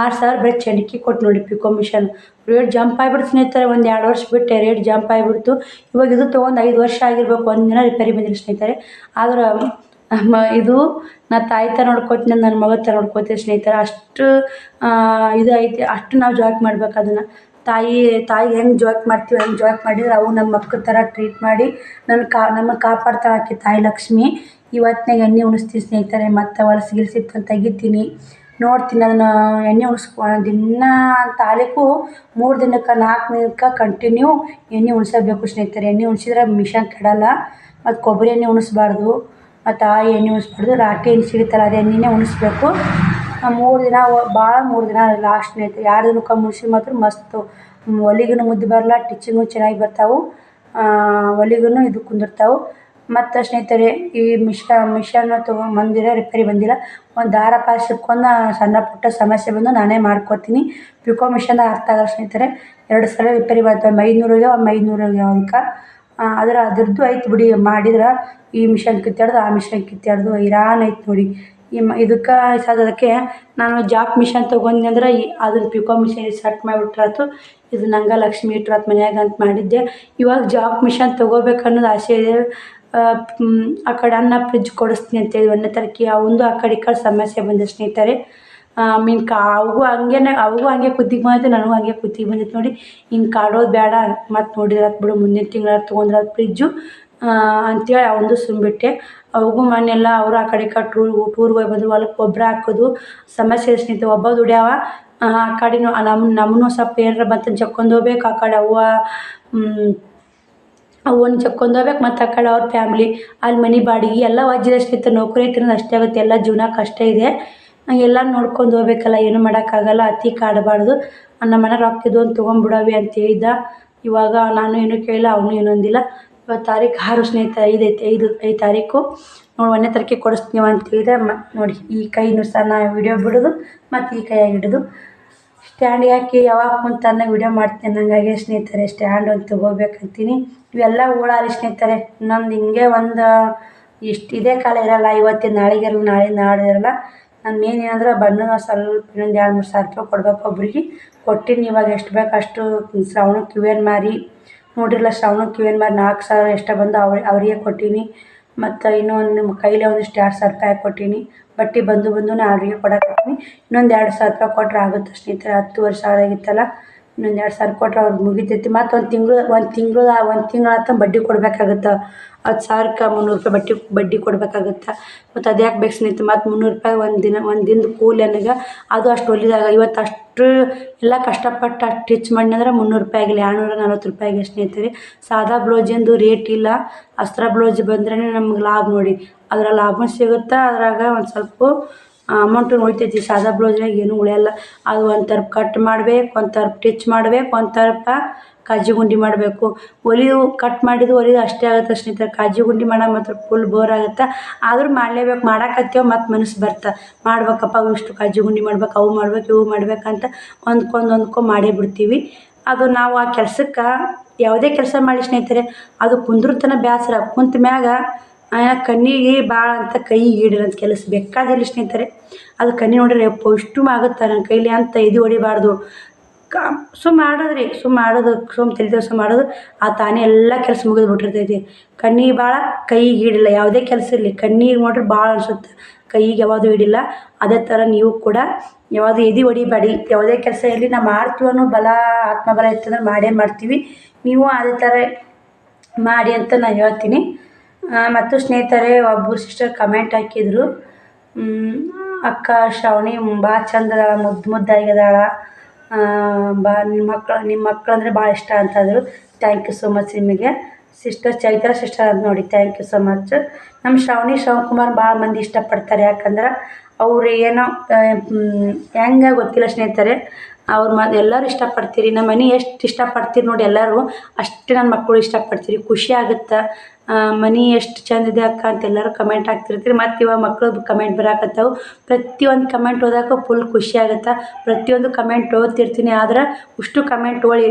6,000 ಬರೀ ಚಣಿಕೆ ಕೊಟ್ಟು ನೋಡಿ. ಪಿಕೋ ಮಿಷನ್ ರೇಟ್ ಜಂಪ್ ಆಗಿಬಿಡ್ತು ಸ್ನೇಹಿತರೆ. ಒಂದು 2 ವರ್ಷ ಬಿಟ್ಟೆ ರೇಟ್ ಜಂಪ್ ಆಗಿಬಿಡ್ತು. ಇವಾಗ ಇದು ತೊಗೊಂಡು 5 ವರ್ಷ ಆಗಿರ್ಬೇಕು, ಒಂದಿನ ರಿಪೇರಿ ಬಂದಿಲ್ಲ ಸ್ನೇಹಿತರೆ. ಆದ್ರೆ ಇದು ನಾ ತಾಯಿ ಥರ ನೋಡ್ಕೋತೀನಿ, ನನ್ನ ಮಗ ಥರ ನೋಡ್ಕೋತೀನಿ ಸ್ನೇಹಿತರೆ. ಅಷ್ಟು ಇದು ಐತಿ. ಅಷ್ಟು ನಾವು ಜಾಕ್ ಮಾಡ್ಬೇಕು ಅದನ್ನು. ತಾಯಿಗೆ ಹೆಂಗೆ ಜಾಕ್ ಮಾಡ್ತೀವಿ ಹಂಗೆ ಜಾಕ್ ಮಾಡಿದ್ರೆ ಅವು ನಮ್ಮ ಮಕ್ಳ ಥರ ಟ್ರೀಟ್ ಮಾಡಿ ನಮಗೆ ಕಾಪಾಡ್ತಾಳೆ ಆಕೆ ತಾಯಿ ಲಕ್ಷ್ಮಿ. ಇವತ್ತಿನಾಗ ಎಣ್ಣೆ ಉಣಿಸ್ತೀನಿ ಸ್ನೇಹಿತರೆ. ಮತ್ತು ಹೊಲಸು ಗಿಲ್ಸಿತ್ತು ಅಂತ ತೆಗಿತೀನಿ, ನೋಡ್ತೀನಿ. ಅದನ್ನು ಎಣ್ಣೆ ದಿನ ಅಂತ ಆಲಿಕ್ಕೂ 3 ದಿನಕ್ಕೆ 4 ದಿನಕ್ಕೆ ಕಂಟಿನ್ಯೂ ಎಣ್ಣೆ ಉಣಿಸಬೇಕು ಸ್ನೇಹಿತರೆ. ಎಣ್ಣೆ ಉಣಿಸಿದ್ರೆ ಮಿಷನ್ ಕೆಡಲ್ಲ. ಮತ್ತು ಕೊಬ್ಬರಿ ಎಣ್ಣೆ ಉಣಿಸ್ಬಾರ್ದು, ಮತ್ತು ಆ ಎಣ್ಣೆ ಉಣಿಸ್ಬಾರ್ದು. ರಾಟಿ ಎಣ್ಣೆ ಸಿಗುತ್ತಲ್ಲ ಅದು ಎಣ್ಣೆನೇ ಉಣಿಸ್ಬೇಕು. 3 ದಿನ ಭಾಳ 3 ದಿನ ಲಾಸ್ಟ್ ಸ್ನೇಹಿತರೆ. 2 ದಿನಕ್ಕೆ ಮುಗಿಸಿ ಮಾತ್ರ ಮಸ್ತು. ಹೊಲಿಗೂ ಮುದ್ದು ಬರಲ್ಲ, ಸ್ಟಿಚಿಂಗು ಚೆನ್ನಾಗಿ ಬರ್ತಾವೆ, ಹೊಲಿಗೂ ಇದು ಕುಂದಿರ್ತಾವೆ. ಮತ್ತು ಸ್ನೇಹಿತರೆ ಈ ಮಿಷನ್ ತೊಗೊಂಬಂದಿರ ರಿಪೇರಿ ಬಂದಿಲ್ಲ. ಒಂದು ದಾರ ಪಾರ ಸಿಕ್ಕೊಂಡು ಸಣ್ಣ ಪುಟ್ಟ ಸಮಸ್ಯೆ ಬಂದು ನಾನೇ ಮಾಡ್ಕೊತೀನಿ. ಪಿಕೋ ಮಿಷನ್ದಾಗ ಅರ್ಥ ಆಗಲ್ಲ ಸ್ನೇಹಿತರೆ. 2 ಸಲ ರಿಪೇರಿ ಬರ್ತವೆ. 500 ಹೋಗ್ಯಾವ ಅದಕ್ಕೆ. ಆದ್ರೆ ಅದ್ರದ್ದು ಐತೆ ಬಿಡಿ, ಮಾಡಿದ್ರೆ ಈ ಮಿಷನ್ ಕಿತ್ತಾಡ್ದು ಆ ಮಿಷನ್ ಕಿತ್ತಾಡ್ದು ಇರಾನ್ ಐತೆ ನೋಡಿ. ಇದಕ್ಕೆ ಅದಕ್ಕೆ ನಾನು ಜಾಕ್ ಮಿಷನ್ ತೊಗೊಂಡ್ನಿ ಅಂದ್ರೆ ಅದನ್ನು ಪಿಕೋ ಮಿಷನ್ ಸೆಟ್ ಮಾಡಿಬಿಟ್ರಾತು. ಇದು ನಂಗೆ ಲಕ್ಷ್ಮಿ ಇಟ್ರಾತು ಮನ್ಯಾಗ ಅಂತ ಮಾಡಿದ್ದೆ. ಇವಾಗ ಜಾಕ್ ಮಿಷನ್ ತೊಗೋಬೇಕು ಅನ್ನೋದು ಆಸೆ ಇದೆ. ಆ ಕಡೆ ಅನ್ನ ಫ್ರಿಜ್ ಕೊಡಿಸ್ತೀನಿ ಅಂತೇಳಿ 1ನೇ ತಾರೀಕಿಗೆ. ಅವಂದು ಆ ಕಡೆ ಈ ಕಡೆ ಸಮಸ್ಯೆ ಬಂದಿದೆ ಸ್ನೇಹಿತರೆ. ಅವಗೂ ಹಂಗೆ ಕುತ್ತಿಗೆ ಬಂದೈತೆ, ನನಗೂ ಹಂಗೆ ಕುತ್ತಿಗೆ ಬಂದೈತೆ ನೋಡಿ. ಹಿಂಗೆ ಕಾಡೋದು ಬೇಡ, ಮತ್ತು ನೋಡಿದ್ರೆ ಬಿಡು ಮುಂದಿನ ತಿಂಗಳು ತೊಗೊಂಡ್ರೆ ಫ್ರಿಜ್ಜು ಅಂಥೇಳಿ ಅವಂದು ಸುಮ್ಬಿಟ್ಟೆ. ಅವಗೂ ಮನೆಯೆಲ್ಲ ಅವರು ಆ ಕಡೆ ಈ ಕಡೆ ಟೂರ್ಗೆ ಹೋಗಿ ಬಂದು ಹೊಲಕ್ಕೆ ಗೊಬ್ಬರ ಹಾಕೋದು ಸಮಸ್ಯೆ ಸ್ನೇಹಿತರೆ. ಒಬ್ಬ ದುಡಿಯವ ಆ ಕಡೆನೂ ನಮ್ಮನ್ನು ಸ್ವಲ್ಪ ಏನಾರ ಬಂತು ಜಕ್ಕೊಂಡು ಹೋಗ್ಬೇಕು. ಆ ಕಡೆ ಅವನ್ನ ಜಕ್ಕೊಂಡು ಹೋಗ್ಬೇಕು. ಮತ್ತು ಆ ಕಡೆ ಅವ್ರ ಫ್ಯಾಮ್ಲಿ ಅಲ್ಲಿ ಮನೆ ಬಾಡಿಗೆ ಎಲ್ಲ ವಜ್ಜಿದೆ ಸ್ನೇಹಿತರೆ. ನೌಕರಿ ಐತೆ ಅನ್ನೋದು ಅಷ್ಟೇ ಆಗುತ್ತೆ, ಎಲ್ಲ ಜೀವನ ಕಷ್ಟ ಇದೆ. ಎಲ್ಲ ನೋಡ್ಕೊಂಡು ಹೋಗ್ಬೇಕಲ್ಲ, ಏನೂ ಮಾಡೋಕ್ಕಾಗಲ್ಲ. ಅತಿ ಕಾಡಬಾರ್ದು. ನಮ್ಮ ಮನೆ ರೊಕ್ಕ ಇದು ಅಂತ ತೊಗೊಂಡ್ಬಿಡವಿ ಅಂತ ಹೇಳಿದ್ದ. ಇವಾಗ ನಾನು ಏನೂ ಕೇಳಿಲ್ಲ, ಅವನು ಏನೂ ಅಂದಿಲ್ಲ. 6 ಸ್ನೇಹಿತರೆ, 5 ತಾರೀಕು ನೋಡಿ 1ನೇ ತಾರೀಕಿಗೆ ಕೊಡಿಸ್ತೀವಿ ಅಂತ ಹೇಳಿದೆ. ಮತ್ತು ನೋಡಿ ಈ ಕೈನೂ ಸಹ ನಾ ವಿಡಿಯೋ ಬಿಡೋದು ಮತ್ತು ಈ ಕೈಯಾಗಿ ಹಿಡಿದು ಸ್ಟ್ಯಾಂಡಿಗೆ ಹಾಕಿ ಯಾವಾಗ ಕುಂತನ್ನ ವಿಡಿಯೋ ಮಾಡ್ತೀನಿ ಹಂಗಾಗಿ ಸ್ನೇಹಿತರೆ. ಸ್ಟ್ಯಾಂಡ್ ಒಂದು ತೊಗೋಬೇಕಂತೀನಿ. ಇವೆಲ್ಲ ಹೂಳಾರಿ ಸ್ನೇಹಿತರೆ. ಇನ್ನೊಂದು ಹಿಂಗೆ ಒಂದು ಇದೇ ಕಾಲ ಇರೋಲ್ಲ. ಇವತ್ತಿನ ನಾಳೆಗಿರಲ್ಲ, ನಾಳೆ ನಾಳೆ ಇರೋಲ್ಲ. ನನ್ನ ಮೇನ್ ಏನಂದ್ರೆ ಬಣ್ಣದ ಸ್ವಲ್ಪ ಇನ್ನೊಂದು 2-3 ಸಾವಿರ ರೂಪಾಯಿ ಕೊಡ್ಬೇಕು ಒಬ್ರಿಗೆ. ಕೊಟ್ಟಿನಿ ಇವಾಗ ಎಷ್ಟು ಬೇಕು ಅಷ್ಟು. ಶ್ರಾವಣಕ್ಕೆ ಕಿವಿಯನ್ನು ಮಾರಿ ನೋಡಿರಲ್ಲ, ಶ್ರಾವಣಕ್ಕೆ ಕಿವಿಯನ್ನು ಮಾರಿ 4,000 ಎಷ್ಟೋ ಬಂದು ಅವರಿಗೆ ಕೊಟ್ಟೀನಿ. ಮತ್ತು ಇನ್ನೊಂದು ನಿಮ್ಮ ಕೈಲೇ ಒಂದಿಷ್ಟು 2,000 ರೂಪಾಯಿ ಕೊಟ್ಟೀನಿ. ಬಟ್ಟೆ ಬಂದು ಅವ್ರಿಗೆ ಕೊಡಕತ್ತೀನಿ. ಇನ್ನೊಂದು 2,000 ರೂಪಾಯಿ ಕೊಟ್ಟರೆ ಆಗುತ್ತೆ ಸ್ನೇಹಿತರೆ. 10,000 ಸಾವಿರ ಆಗಿತ್ತಲ್ಲ, ಇನ್ನೊಂದು 2,000 ಕೊಟ್ಟರೆ ಅವ್ರಿಗೆ ಮುಗಿತೈತಿ. ಮತ್ತು ಒಂದು ತಿಂಗಳು ಆತ ಬಡ್ಡಿ ಕೊಡಬೇಕಾಗುತ್ತೆ. 10,000ಕ್ಕೆ 300 ರೂಪಾಯಿ ಬಡ್ಡಿ ಕೊಡಬೇಕಾಗುತ್ತೆ. ಮತ್ತು ಅದು ಯಾಕೆ ಬೇಕು ಸ್ನೇಹಿತರೆ. ಮತ್ತು 300 ರೂಪಾಯಿ ಒಂದು ದಿನದ ಕೂಲಿ ನನಗೆ. ಅದು ಅಷ್ಟು ಹೊಲಿದಾಗ ಇವತ್ತು ಅಷ್ಟು ಎಲ್ಲ ಕಷ್ಟಪಟ್ಟು ಅಷ್ಟು ಸ್ಟಿಚ್ ಮಾಡಿ ಅಂದ್ರೆ 300 ರೂಪಾಯಿ ಆಗಿಲ್ಲ, 240 ರೂಪಾಯಿಗೆ ಸ್ನೇಹಿತರೆ. ಸಾದಾ ಬ್ಲೌಜಿಂದು ರೇಟ್ ಇಲ್ಲ. ಅಸ್ತ್ರ ಬ್ಲೌಜ್ ಬಂದ್ರೇ ನಮ್ಗೆ ಲಾಭ ನೋಡಿ. ಅದ್ರಲ್ಲಿ ಲಾಭ ಸಿಗುತ್ತೆ. ಅದ್ರಾಗ ಒಂದು ಸ್ವಲ್ಪ ಅಮೌಂಟು ಉಳಿತೈತಿ. ಸಾದಾ ಬ್ಲೌಸ್ನಾಗ ಏನೂ ಉಳಿಯಲ್ಲ. ಅದು ಒಂದು ತರ್ಪ್ ಕಟ್ ಮಾಡ್ಬೇಕು, ಒಂದು ತರ್ಪ್ ಸ್ಟಿಚ್ ಮಾಡ್ಬೇಕು, ಒಂದು ತರ್ಪ ಕಾಜಿ ಗುಂಡಿ ಮಾಡಬೇಕು. ಹೊಲಿದು ಕಟ್ ಹೊಲಿದು ಅಷ್ಟೇ ಆಗುತ್ತೆ ಸ್ನೇಹಿತರೆ. ಕಾಜಿ ಗುಂಡಿ ಮಾಡೋದು ಮಾತ್ರ ಫುಲ್ ಬೋರ್ ಆಗುತ್ತೆ. ಆದರೂ ಮಾಡಲೇಬೇಕು. ಮಾಡಾಕತ್ತೀವಿ ಮತ್ತು ಮನಸ್ಸು ಬರ್ತಾ ಮಾಡ್ಬೇಕಪ್ಪ, ಇಷ್ಟು ಕಾಜಿ ಗುಂಡಿ ಮಾಡ್ಬೇಕು, ಅವು ಮಾಡ್ಬೇಕು, ಇವು ಮಾಡ್ಬೇಕಂತ ಹೊಂದ್ಕೊಂಡು ಮಾಡೇ ಬಿಡ್ತೀವಿ. ಅದು ನಾವು ಆ ಕೆಲ್ಸಕ್ಕೆ ಯಾವುದೇ ಕೆಲಸ ಮಾಡಿ ಸ್ನೇಹಿತರೆ, ಅದು ಕುಂದ್ರತನ ಬೇಸರ. ಕುಂತ ಮ್ಯಾಗ ಕಣ್ಣಿಗೆ ಭಾಳ ಅಂತ ಕೈಗೆ ಈಡಿರೋಂಥ ಕೆಲಸ ಬೇಕಾದಿಲ್ಲ ಸ್ನೇಹಿತರೆ. ಅದು ಕಣ್ಣಿ ನೋಡಿದ್ರೆ ಯಪ್ಪ ಇಷ್ಟು ಆಗುತ್ತೆ ನನ್ನ ಕೈಲಿ ಅಂತ ಎದೆ ಹೊಡಿಬಾರ್ದು. ಸುಮ್ಮ ಮಾಡೋದು ತಲೆ ಮಾಡೋದು ಆ ತಾನೇ ಎಲ್ಲ ಕೆಲಸ ಮುಗಿದು ಬಿಟ್ಟಿರ್ತೈತಿ. ಕಣ್ಣಿಗೆ ಭಾಳ ಕೈಗೆ ಈಡಿಲ್ಲ. ಯಾವುದೇ ಕೆಲಸ ಇರಲಿ ಕಣ್ಣಿಗೆ ನೋಡ್ರೆ ಭಾಳ ಅನಿಸುತ್ತೆ, ಕೈಗೆ ಯಾವುದು ಹಿಡಿಲ್ಲ. ಅದೇ ಥರ ನೀವು ಕೂಡ ಯಾವುದು ಎದೆ ಹೊಡಿಬೇಡಿ. ಯಾವುದೇ ಕೆಲಸ ಇರಲಿ ನಾವು ಮಾಡ್ತೀವಿ ಅನ್ನೋ ಬಲ ಆತ್ಮಬಲ ಇತ್ತಂದ್ರೆ ಮಾಡೇ ಮಾಡ್ತೀವಿ. ನೀವು ಅದೇ ಥರ ಮಾಡಿ ಅಂತ ನಾನು ಹೇಳ್ತೀನಿ. ಮತ್ತು ಸ್ನೇಹಿತರೆ, ಒಬ್ಬರು ಸಿಸ್ಟರ್ ಕಮೆಂಟ್ ಹಾಕಿದರು, ಅಕ್ಕ ಶ್ರಾವಣಿ ಭಾಳ ಚಂದ ಅದಾಳ, ಮುದ್ದಾಗಿದಾಳ, ನಿಮ್ಮ ಮಕ್ಕಳು ಅಂದರೆ ಭಾಳ ಇಷ್ಟ ಅಂತಂದರು. ಥ್ಯಾಂಕ್ ಯು ಸೊ ಮಚ್ ನಿಮಗೆ. ಸಿಸ್ಟರ್ ಚೈತ್ರ ಸಿಸ್ಟರ್ ಅಂತ ನೋಡಿ, ಥ್ಯಾಂಕ್ ಯು ಸೊ ಮಚ್. ನಮ್ಮ ಶ್ರವಣಕುಮಾರ್ ಭಾಳ ಮಂದಿ ಇಷ್ಟಪಡ್ತಾರೆ. ಯಾಕಂದ್ರೆ ಅವ್ರು ಏನೋ ಹೆಂಗೆ ಗೊತ್ತಿಲ್ಲ ಸ್ನೇಹಿತರೆ, ಅವ್ರು ಎಲ್ಲರೂ ಇಷ್ಟಪಡ್ತೀರಿ. ನಮ್ಮ ಮನೆ ಎಷ್ಟು ಇಷ್ಟಪಡ್ತೀರಿ ನೋಡಿ ಎಲ್ಲರೂ, ಅಷ್ಟೇ ನನ್ನ ಮಕ್ಕಳು ಇಷ್ಟಪಡ್ತೀರಿ. ಖುಷಿ ಆಗುತ್ತೆ. ಮನೆ ಎಷ್ಟು ಚಂದಿದೆ ಅಕ್ಕ ಅಂತ ಎಲ್ಲರೂ ಕಮೆಂಟ್ ಹಾಕ್ತಿರ್ತೀರಿ. ಮತ್ತು ಇವಾಗ ಮಕ್ಕಳು ಕಮೆಂಟ್ ಬರಾಕತ್ತವು. ಪ್ರತಿಯೊಂದು ಕಮೆಂಟ್ ಓದಾಕ ಫುಲ್ ಖುಷಿ ಆಗುತ್ತೆ. ಪ್ರತಿಯೊಂದು ಕಮೆಂಟ್ ಓದ್ತಿರ್ತೀನಿ. ಆದ್ರೆ ಅಷ್ಟು ಕಮೆಂಟ್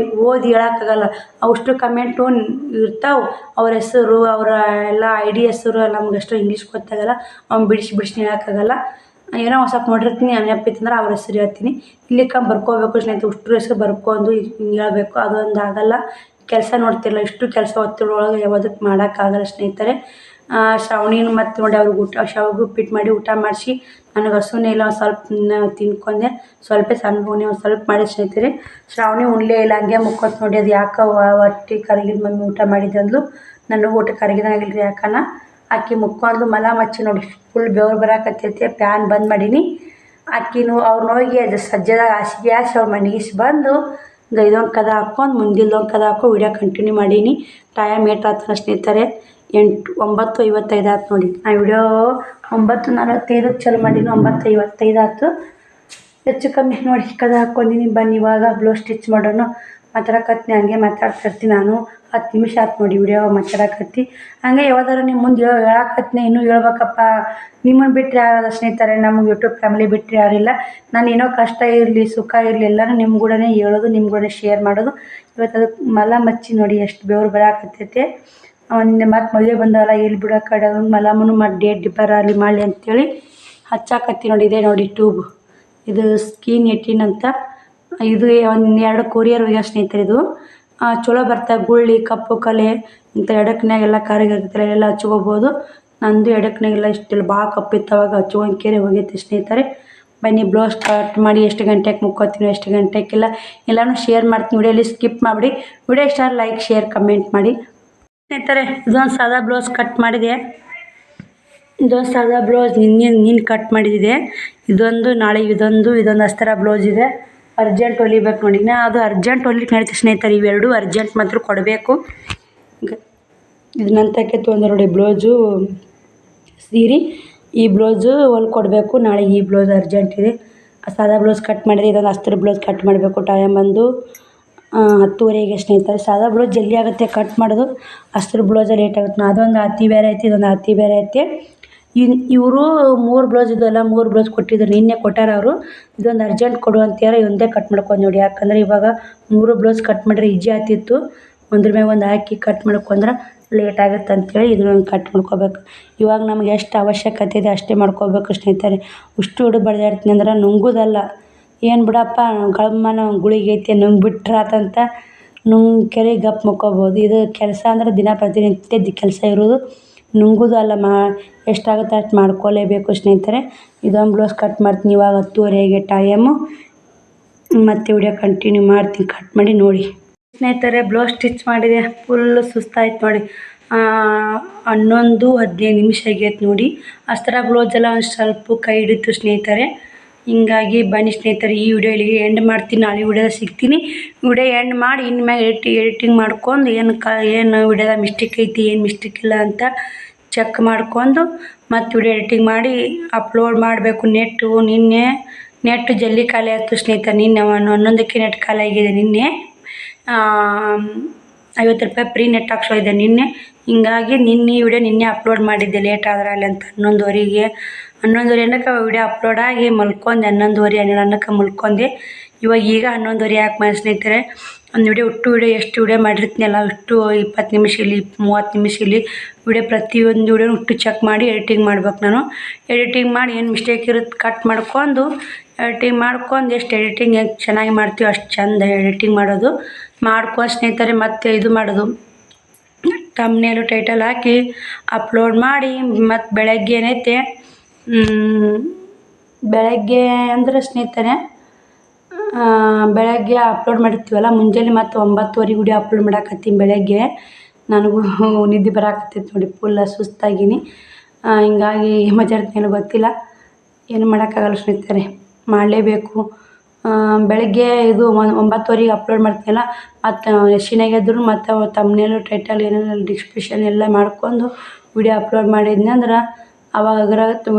ಓದಿ ಹೇಳೋಕ್ಕಾಗಲ್ಲ. ಅಷ್ಟು ಕಮೆಂಟು ಇರ್ತಾವೆ. ಅವ್ರ ಹೆಸರು, ಅವರ ಎಲ್ಲ ID ಹೆಸರು ನಮ್ಗೆ ಅಷ್ಟು ಇಂಗ್ಲೀಷ್ ಗೊತ್ತಾಗಲ್ಲ. ಅವ್ನು ಬಿಡಿಸಿ ಹೇಳೋಕ್ಕಾಗಲ್ಲ. ಏನೋ ಒಂದು ಸ್ವಲ್ಪ ನೋಡಿರ್ತೀನಿ, ನೆನಪಿತ್ತಂದ್ರೆ ಅವ್ರ ಹೆಸರು ಹೇಳ್ತೀನಿ. ಇಲ್ಲಿಕ ಬರ್ಕೋಬೇಕು ಸ್ನೇಹಿತರೆ, ಅಷ್ಟ್ರ ಹೆಸರು ಬರ್ಕೊಂಡು ಹಿಂಗೆ ಹೇಳ್ಬೇಕು. ಅದೊಂದು ಆಗಲ್ಲ. ಕೆಲಸ ನೋಡ್ತಿರಲ್ಲ, ಇಷ್ಟು ಕೆಲಸ ಒತ್ತಡೊಳಗೆ ಯಾವುದಕ್ಕೆ ಮಾಡೋಕ್ಕಾಗಲ್ಲ ಸ್ನೇಹಿತರೆ. ಶ್ರಾವಣಿನ ಮತ್ತು ನೋಡಿ ಅವ್ರಿಗೆ ಶಾವಿಗೆ ಉಪ್ಪಿಟ್ಟು ಮಾಡಿ ಊಟ ಮಾಡಿಸಿ, ನನಗೆ ಹಸುನೇ ಇಲ್ಲ, ಒಂದು ಸ್ವಲ್ಪ ತಿನ್ಕೊಂಡೆ. ಸ್ವಲ್ಪ ಸಣ್ಣ ಬೋನೆ ಒಂದು ಸ್ವಲ್ಪ ಮಾಡಿ ಸ್ನೇಹಿತರೆ. ಶ್ರಾವಣಿ ಉಣ್ಲೇ ಇಲ್ಲ, ಹಂಗೆ ಮುಕ್ಕೊತ್ ನೋಡಿ. ಅದು ಯಾಕೆ ಹೊಟ್ಟೆ ಕರಗಿದ ಮಮ್ಮಿ ಊಟ ಮಾಡಿದಂದ್ಲು. ನನಗೂ ಊಟ ಕರಗಿದಂಗಿಲ್ಲ ಯಾಕನ. ಆಕಿ ಮುಕ್ಕೊಂಡ್ಲು, ಮಲ ಮಚ್ಚಿ ನೋಡಿ ಫುಲ್ ಬೆವ್ರು ಬರಾಕತ್ತೈತೆ. ಫ್ಯಾನ್ ಬಂದ್ ಮಾಡೀನಿ. ಆಕಿನೂ ಅವ್ರು ಹೋಗಿ ಅದು ಸಜ್ಜದಾಗ ಹಾಸಿಗೆ ಹಾಸಿ ಅವ್ರ ಮನೆಗೆ ಬಂದು ಇದೊಂದು ಕದ ಹಾಕ್ಕೊಂಡು ಮುಂದಿಲ್ದೊಂದು ಕದ ಹಾಕ್ಕೊಂಡು ವಿಡಿಯೋ ಕಂಟಿನ್ಯೂ ಮಾಡೀನಿ. ಟೈಮ್ ಏಟಾಗ್ತದೆ ಸ್ನೇಹಿತರೆ, 9:55 ಆಯ್ತು ನೋಡಿ. ಆ ವಿಡಿಯೋ 9:45 ಚಲೋ ಮಾಡೀನಿ, 9:55 ಆಯ್ತು. ಹೆಚ್ಚು ಕಮ್ಮಿ ನೋಡಿ ಕದ ಹಾಕ್ಕೊಂಡಿನಿ. ಬನ್ನಿ ಇವಾಗ ಬ್ಲೌಸ್ ಸ್ಟಿಚ್ ಮಾಡೋಣ. ಮಾತಾಡಕತ್ತೀನಿ, ಹಂಗೆ ಮಾತಾಡ್ತಿರ್ತೀನಿ ನಾನು. 10 ನಿಮಿಷ ಆಯ್ತು ನೋಡಿ ವಿಡಿಯೋ ಮಾತಾಡಕತ್ತಿ. ಹಂಗೆ ಯಾವ್ದಾರು ನಿಮ್ಮ ಮುಂದೆ ಹೇಳಕತ್ತೀನಿ, ಇನ್ನೂ ಹೇಳ್ಬೇಕಪ್ಪ. ನಿಮ್ಮನ್ನು ಬಿಟ್ಟರೆ ಯಾರದ ಸ್ನೇಹಿತರೆ, ನಮಗೆ ಯೂಟ್ಯೂಬ್ ಫ್ಯಾಮಿಲಿ ಬಿಟ್ಟರೆ ಯಾರಿಲ್ಲ. ನಾನು ಏನೋ ಕಷ್ಟ ಇರಲಿ ಸುಖ ಇರಲಿ ಎಲ್ಲನೂ ನಿಮ್ಮ ಕೂಡನೇ ಹೇಳೋದು, ನಿಮ್ಮ ಕೂಡ ಶೇರ್ ಮಾಡೋದು. ಇವತ್ತು ಅದಕ್ಕೆ ಮಲ ಮಚ್ಚಿ ನೋಡಿ ಎಷ್ಟು ಬೆವ್ರು ಬರಾಕತ್ತೈತೆ. ಮತ್ತು ಮದುವೆ ಬಂದಲ್ಲ, ಎಲ್ಲಿ ಬಿಡೋ ಕಡೆ ಮಲಮನು ಮಾಡಿ ಡೇಟ್ ಡಿಬ್ಬರಾಗಲಿ ಮಾಡಲಿ ಅಂತೇಳಿ ಹಚ್ಚಾಕತ್ತಿ ನೋಡಿ. ಇದೆ ನೋಡಿ ಟ್ಯೂಬ್, ಇದು ಸ್ಕಿನ್ 18 ಅಂತ. ಇದು ಒಂದು 2 ಕೊರಿಯರ್ ಹೋಗ್ಯಾವ ಸ್ನೇಹಿತರೆ. ಇದು ಚಲೋ ಬರ್ತಾವೆ. ಗುಳ್ಳಿ, ಕಪ್ಪು ಕಲೆ ಇಂಥ ಎಡಕ್ನಾಗೆಲ್ಲ ಕಾರಿಗಿರ್ತಾರೆ, ಎಲ್ಲ ಹಚ್ಕೋಬೋದು. ನಂದು ಎಡಕ್ನಾಗೆಲ್ಲ ಇಷ್ಟೆಲ್ಲ ಭಾಳ ಕಪ್ಪಿತ್ತವಾಗ ಹಚ್ಕೊಂಡು ಕೇರೆ ಹೋಗೈತೆ ಸ್ನೇಹಿತರೆ. ಬನ್ನಿ ಬ್ಲೌಸ್ ಕಟ್ ಮಾಡಿ ಎಷ್ಟು ಗಂಟೆಗೆ ಮುಕ್ಕೋತೀನಿ, ಎಷ್ಟು ಗಂಟೆಗೆಲ್ಲ ಎಲ್ಲನೂ ಶೇರ್ ಮಾಡ್ತೀನಿ. ವಿಡಿಯೋಲಿ ಸ್ಕಿಪ್ ಮಾಡಿಬಿಡಿ. ವಿಡಿಯೋ ಇಷ್ಟ ಲೈಕ್ ಶೇರ್ ಕಮೆಂಟ್ ಮಾಡಿ ಸ್ನೇಹಿತರೆ. ಇದೊಂದು ಸಾದಾ ಬ್ಲೌಸ್ ಕಟ್ ಮಾಡಿದೆ. ಇದೊಂದು ಸಾದಾ ಬ್ಲೌಸ್ ನಿನ್ನೆ ಕಟ್ ಮಾಡಿದ್ದೆ. ಇದೊಂದು ನಾಳೆ ಇದೊಂದು ಅಸ್ತರ ಬ್ಲೌಸ್ ಇದೆ. ಅರ್ಜೆಂಟ್ ಹೊಲಿಬೇಕು ನೋಡಿ. ಅದು ಅರ್ಜೆಂಟ್ ಹೊಲಿಕ್ಕೆ ನಡೀತದೆ ಸ್ನೇಹಿತರೆ. ಇವೆರಡು ಅರ್ಜೆಂಟ್ ಮಾತ್ರ ಕೊಡಬೇಕು. ಇದನ್ನಂತಕ್ಕೆ ತೊಂದರೆ ನೋಡಿ ಬ್ಲೌಸು ಸೀರೆ. ಈ ಬ್ಲೌಸು ಹೊಲ್ಕೊಡ್ಬೇಕು. ನಾಳೆ ಈ ಬ್ಲೌಸ್ ಅರ್ಜೆಂಟ್ ಇದೆ. ಸಾದಾ ಬ್ಲೌಸ್ ಕಟ್ ಮಾಡಿದೆ. ಇದೊಂದು ಅಸ್ತರ ಬ್ಲೌಸ್ ಕಟ್ ಮಾಡಬೇಕು. ಟೈಮ್ ಬಂದು 10:30 ಸ್ನೇಹಿತರೆ. ಸಾದಾ ಬ್ಲೌಸ್ ಜಲ್ದಿ ಆಗುತ್ತೆ ಕಟ್ ಮಾಡೋದು, ಅಸ್ತರ ಬ್ಲೌಸಲ್ಲಿ ಲೇಟ್ ಆಗುತ್ತೆ. ಅದೊಂದು ಹತ್ತಿ ಬೇರೆ ಐತಿ, ಇದೊಂದು ಹತ್ತಿ ಬೇರೆ ಐತಿ. ಇವರು 3 ಬ್ಲೌಸ್ ಇದಲ್ಲ, 3 ಬ್ಲೌಸ್ ಕೊಟ್ಟಿದ್ರು, ನಿನ್ನೆ ಕೊಟ್ಟಾರ ಅವರು. ಇದೊಂದು ಅರ್ಜೆಂಟ್ ಕೊಡು ಅಂತಾರೆ. ಒಂದೇ ಕಟ್ ಮಾಡ್ಕೊಂಡು ನೋಡಿ. ಯಾಕಂದರೆ ಇವಾಗ 3 ಬ್ಲೌಸ್ ಕಟ್ ಮಾಡಿದ್ರೆ ಈಜಿ ಆಗ್ತಿತ್ತು. ಒಂದ್ರ ಮ್ಯಾಗ ಒಂದು ಹಾಕಿ ಕಟ್ ಮಾಡ್ಕೊಂಡ್ರೆ ಲೇಟ್ ಆಗುತ್ತೆ ಅಂತೇಳಿ ಇದನ್ನೊಂದು ಕಟ್ ಮಾಡ್ಕೋಬೇಕು. ಇವಾಗ ನಮ್ಗೆ ಎಷ್ಟು ಅವಶ್ಯಕತೆ ಇದೆ ಅಷ್ಟೇ ಮಾಡ್ಕೋಬೇಕು ಸ್ನೇಹಿತರೆ. ಅಷ್ಟು ಹಿಡಿದು ಬಡ್ದಾಡ್ತೀನಿ ಅಂದ್ರೆ ನುಂಗೋದಲ್ಲ. ಏನು ಬಿಡಪ್ಪ ಗಳಮ್ಮನ ಗುಳಿಗೆ ಐತೆ ನುಂಗ್ಬಿಟ್ರೆ ಆತಂತ ಕೆರೆ ಗಪ್ ಮುಕ್ಕೋಬೋದು. ಇದು ಕೆಲಸ ಅಂದ್ರೆ ದಿನ ಪ್ರತಿನಿತ್ಯದ ಕೆಲಸ ಇರೋದು, ನುಂಗೋದು ಅಲ್ಲ. ಎಷ್ಟಾಗುತ್ತೆ ಅಷ್ಟು ಮಾಡ್ಕೊಳ್ಳೇಬೇಕು ಸ್ನೇಹಿತರೆ. ಇದೊಂದು ಬ್ಲೌಸ್ ಕಟ್ ಮಾಡ್ತೀನಿ ಇವಾಗ 10:30 ಟೈಮು. ಮತ್ತು ವಿಡಿಯೋ ಕಂಟಿನ್ಯೂ ಮಾಡ್ತೀನಿ. ಕಟ್ ಮಾಡಿ ನೋಡಿ ಸ್ನೇಹಿತರೆ. ಬ್ಲೌಸ್ ಸ್ಟಿಚ್ ಮಾಡಿದೆ. ಫುಲ್ ಸುಸ್ತಾಯ್ತು ನೋಡಿ. 11:15 ನಿಮಿಷ ಆಗೈತೆ ನೋಡಿ. ಅಸ್ತರ ಬ್ಲೌಸ್ ಎಲ್ಲ ಒಂದು ಸ್ವಲ್ಪ ಕೈ ಹಿಡಿತು ಸ್ನೇಹಿತರೆ. ಹಿಂಗಾಗಿ ಬನ್ನಿ ಸ್ನೇಹಿತರೆ, ಈ ವಿಡಿಯೋ ಇಲ್ಲಿಗೆ ಎಂಡ್ ಮಾಡ್ತೀನಿ. ನಾಳೆ ವಿಡಿಯೋದಾಗ ಸಿಗ್ತೀನಿ. ವಿಡಿಯೋ ಎಂಡ್ ಮಾಡಿ ಇನ್ಮ್ಯಾಗ ಎಡಿಟಿಂಗ್ ಮಾಡ್ಕೊಂಡು ಏನು ವಿಡಿಯೋದಾಗ ಮಿಸ್ಟೇಕ್ ಐತಿ ಏನು ಮಿಸ್ಟೇಕ್ ಇಲ್ಲ ಅಂತ ಚೆಕ್ ಮಾಡ್ಕೊಂಡು ಮತ್ತು ವಿಡಿಯೋ ಎಡಿಟಿಂಗ್ ಮಾಡಿ ಅಪ್ಲೋಡ್ ಮಾಡಬೇಕು. ನಿನ್ನೆ ನೆಟ್ ಜಲ್ದಿ ಖಾಲಿ ಆಯಿತು ಸ್ನೇಹಿತರೆ. ನಿನ್ನೆ 11ಕ್ಕೆ ನೆಟ್ ಖಾಲಿ ಆಗಿದೆ. ನಿನ್ನೆ 50 ರೂಪಾಯಿ ಫ್ರೀ ನೆಟ್ ಹಾಕ್ಸೋಯಿದ್ದೆ ನಿನ್ನೆ. ಹಿಂಗಾಗಿ ನಿನ್ನೆ ವಿಡಿಯೋ ನಿನ್ನೆ ಅಪ್ಲೋಡ್ ಮಾಡಿದ್ದೆ, ಲೇಟ್ ಆದ್ರೆ ಅಲ್ಲಿ ಅಂತ 11:30 ಅನ್ನಕ್ಕೆ ವಿಡಿಯೋ ಅಪ್ಲೋಡ್ ಆಗಿ ಮಲ್ಕೊಂಡೆ. 11:30 12 ಅನ್ನಕ್ಕೆ ಮಲ್ಕೊಂಡೆ. ಈಗ 11:30 ಯಾಕೆ ಮಾಡಿ ಸ್ನೇಹಿತರೆ, ಒಂದು ವಿಡಿಯೋ ಎಷ್ಟು ವಿಡಿಯೋ ಮಾಡಿರ್ತೀನಲ್ಲ ಅಷ್ಟು 20 ನಿಮಿಷ ಇಲ್ಲಿ 30 ನಿಮಿಷ ಇಲ್ಲಿ ವಿಡಿಯೋ, ಪ್ರತಿಯೊಂದು ವಿಡಿಯೋ ಚೆಕ್ ಮಾಡಿ ಎಡಿಟಿಂಗ್ ಮಾಡ್ಬೇಕು. ನಾನು ಎಡಿಟಿಂಗ್ ಮಾಡಿ ಏನು ಮಿಸ್ಟೇಕ್ ಇರುತ್ತೆ ಕಟ್ ಮಾಡ್ಕೊಂಡು ಎಡಿಟಿಂಗ್ ಮಾಡ್ಕೊಂಡು ಎಷ್ಟು ಎಡಿಟಿಂಗ್ ಹೆಂಗೆ ಚೆನ್ನಾಗಿ ಮಾಡ್ತೀವಿ ಅಷ್ಟು ಚೆಂದ ಎಡಿಟಿಂಗ್ ಮಾಡೋದು ಸ್ನೇಹಿತರೆ. ಮತ್ತು ಇದು ಮಾಡೋದು ಥಂಬ್ನೇಲು ಟೈಟಲ್ ಹಾಕಿ ಅಪ್ಲೋಡ್ ಮಾಡಿ. ಮತ್ತು ಬೆಳಗ್ಗೆ ಏನೈತೆ ಬೆಳಗ್ಗೆ ಅಂದರೆ ಸ್ನೇಹಿತರೆ ಬೆಳಗ್ಗೆ ಅಪ್ಲೋಡ್ ಮಾಡಿರ್ತೀವಲ್ಲ ಮುಂಜಾನೆ ಮತ್ತು 9:30 ವಿಡಿಯೋ ಅಪ್ಲೋಡ್ ಮಾಡಾಕತ್ತೀನಿ. ಬೆಳಗ್ಗೆ ನನಗೂ ನಿದ್ದೆ ಬರಾಕತ್ತೈತೆ ನೋಡಿ, ಫುಲ್ ಸುಸ್ತಾಗೀನಿ. ಹಿಂಗಾಗಿ ಮಜಾರ್ತೇನೋ ಗೊತ್ತಿಲ್ಲ, ಏನು ಮಾಡೋಕ್ಕಾಗಲ್ಲ ಸ್ನೇಹಿತರೆ, ಮಾಡಲೇಬೇಕು. ಬೆಳಗ್ಗೆ ಇದು 9:30 ಅಪ್ಲೋಡ್ ಮಾಡ್ತೀನಲ್ಲ, ಮತ್ತು ಎಷ್ಟಿನಾಗೆದ್ರು ಮತ್ತು ಥಂಬ್ನೇಲು ಟೈಟಲ್ ಏನೇನು ಡಿಸ್ಕ್ರಿಪ್ಷನ್ ಎಲ್ಲ ಮಾಡ್ಕೊಂಡು ವಿಡಿಯೋ ಅಪ್ಲೋಡ್ ಮಾಡಿದ್ನಿ ಅಂದ್ರೆ ಅವಾಗ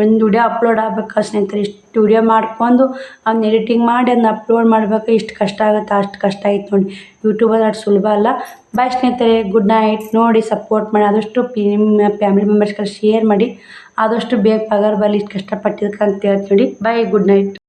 ಒಂದು ವಿಡಿಯೋ ಅಪ್ಲೋಡ್ ಆಗ್ಬೇಕು ಸ್ನೇಹಿತರೆ. ಇಷ್ಟು ವಿಡಿಯೋ ಮಾಡ್ಕೊಂಡು ಅದನ್ನ ಎಡಿಟಿಂಗ್ ಮಾಡಿ ಅದನ್ನ ಅಪ್ಲೋಡ್ ಮಾಡಬೇಕು. ಇಷ್ಟು ಕಷ್ಟ ಆಗುತ್ತೆ, ಅಷ್ಟು ಕಷ್ಟ ಆಯ್ತು ನೋಡಿ. ಯೂಟ್ಯೂಬಲ್ಲಿ ಅಷ್ಟು ಸುಲಭ ಅಲ್ಲ. ಬಾಯ್ ಸ್ನೇಹಿತರೆ, ಗುಡ್ ನೈಟ್. ನೋಡಿ ಸಪೋರ್ಟ್ ಮಾಡಿ, ಆದಷ್ಟು ನಿಮ್ಮ ಫ್ಯಾಮಿಲಿ ಮೆಂಬರ್ಸ್ಗಳು ಶೇರ್ ಮಾಡಿ, ಆದಷ್ಟು ಬೇಗ ಪಗಾರ ಬರಲಿ. ಇಷ್ಟು ಕಷ್ಟಪಟ್ಟಿದ್ದಕ್ಕೆ ಅಂತ ಹೇಳ್ತೀನಿ ನೋಡಿ. ಬಾಯ್, ಗುಡ್ ನೈಟ್.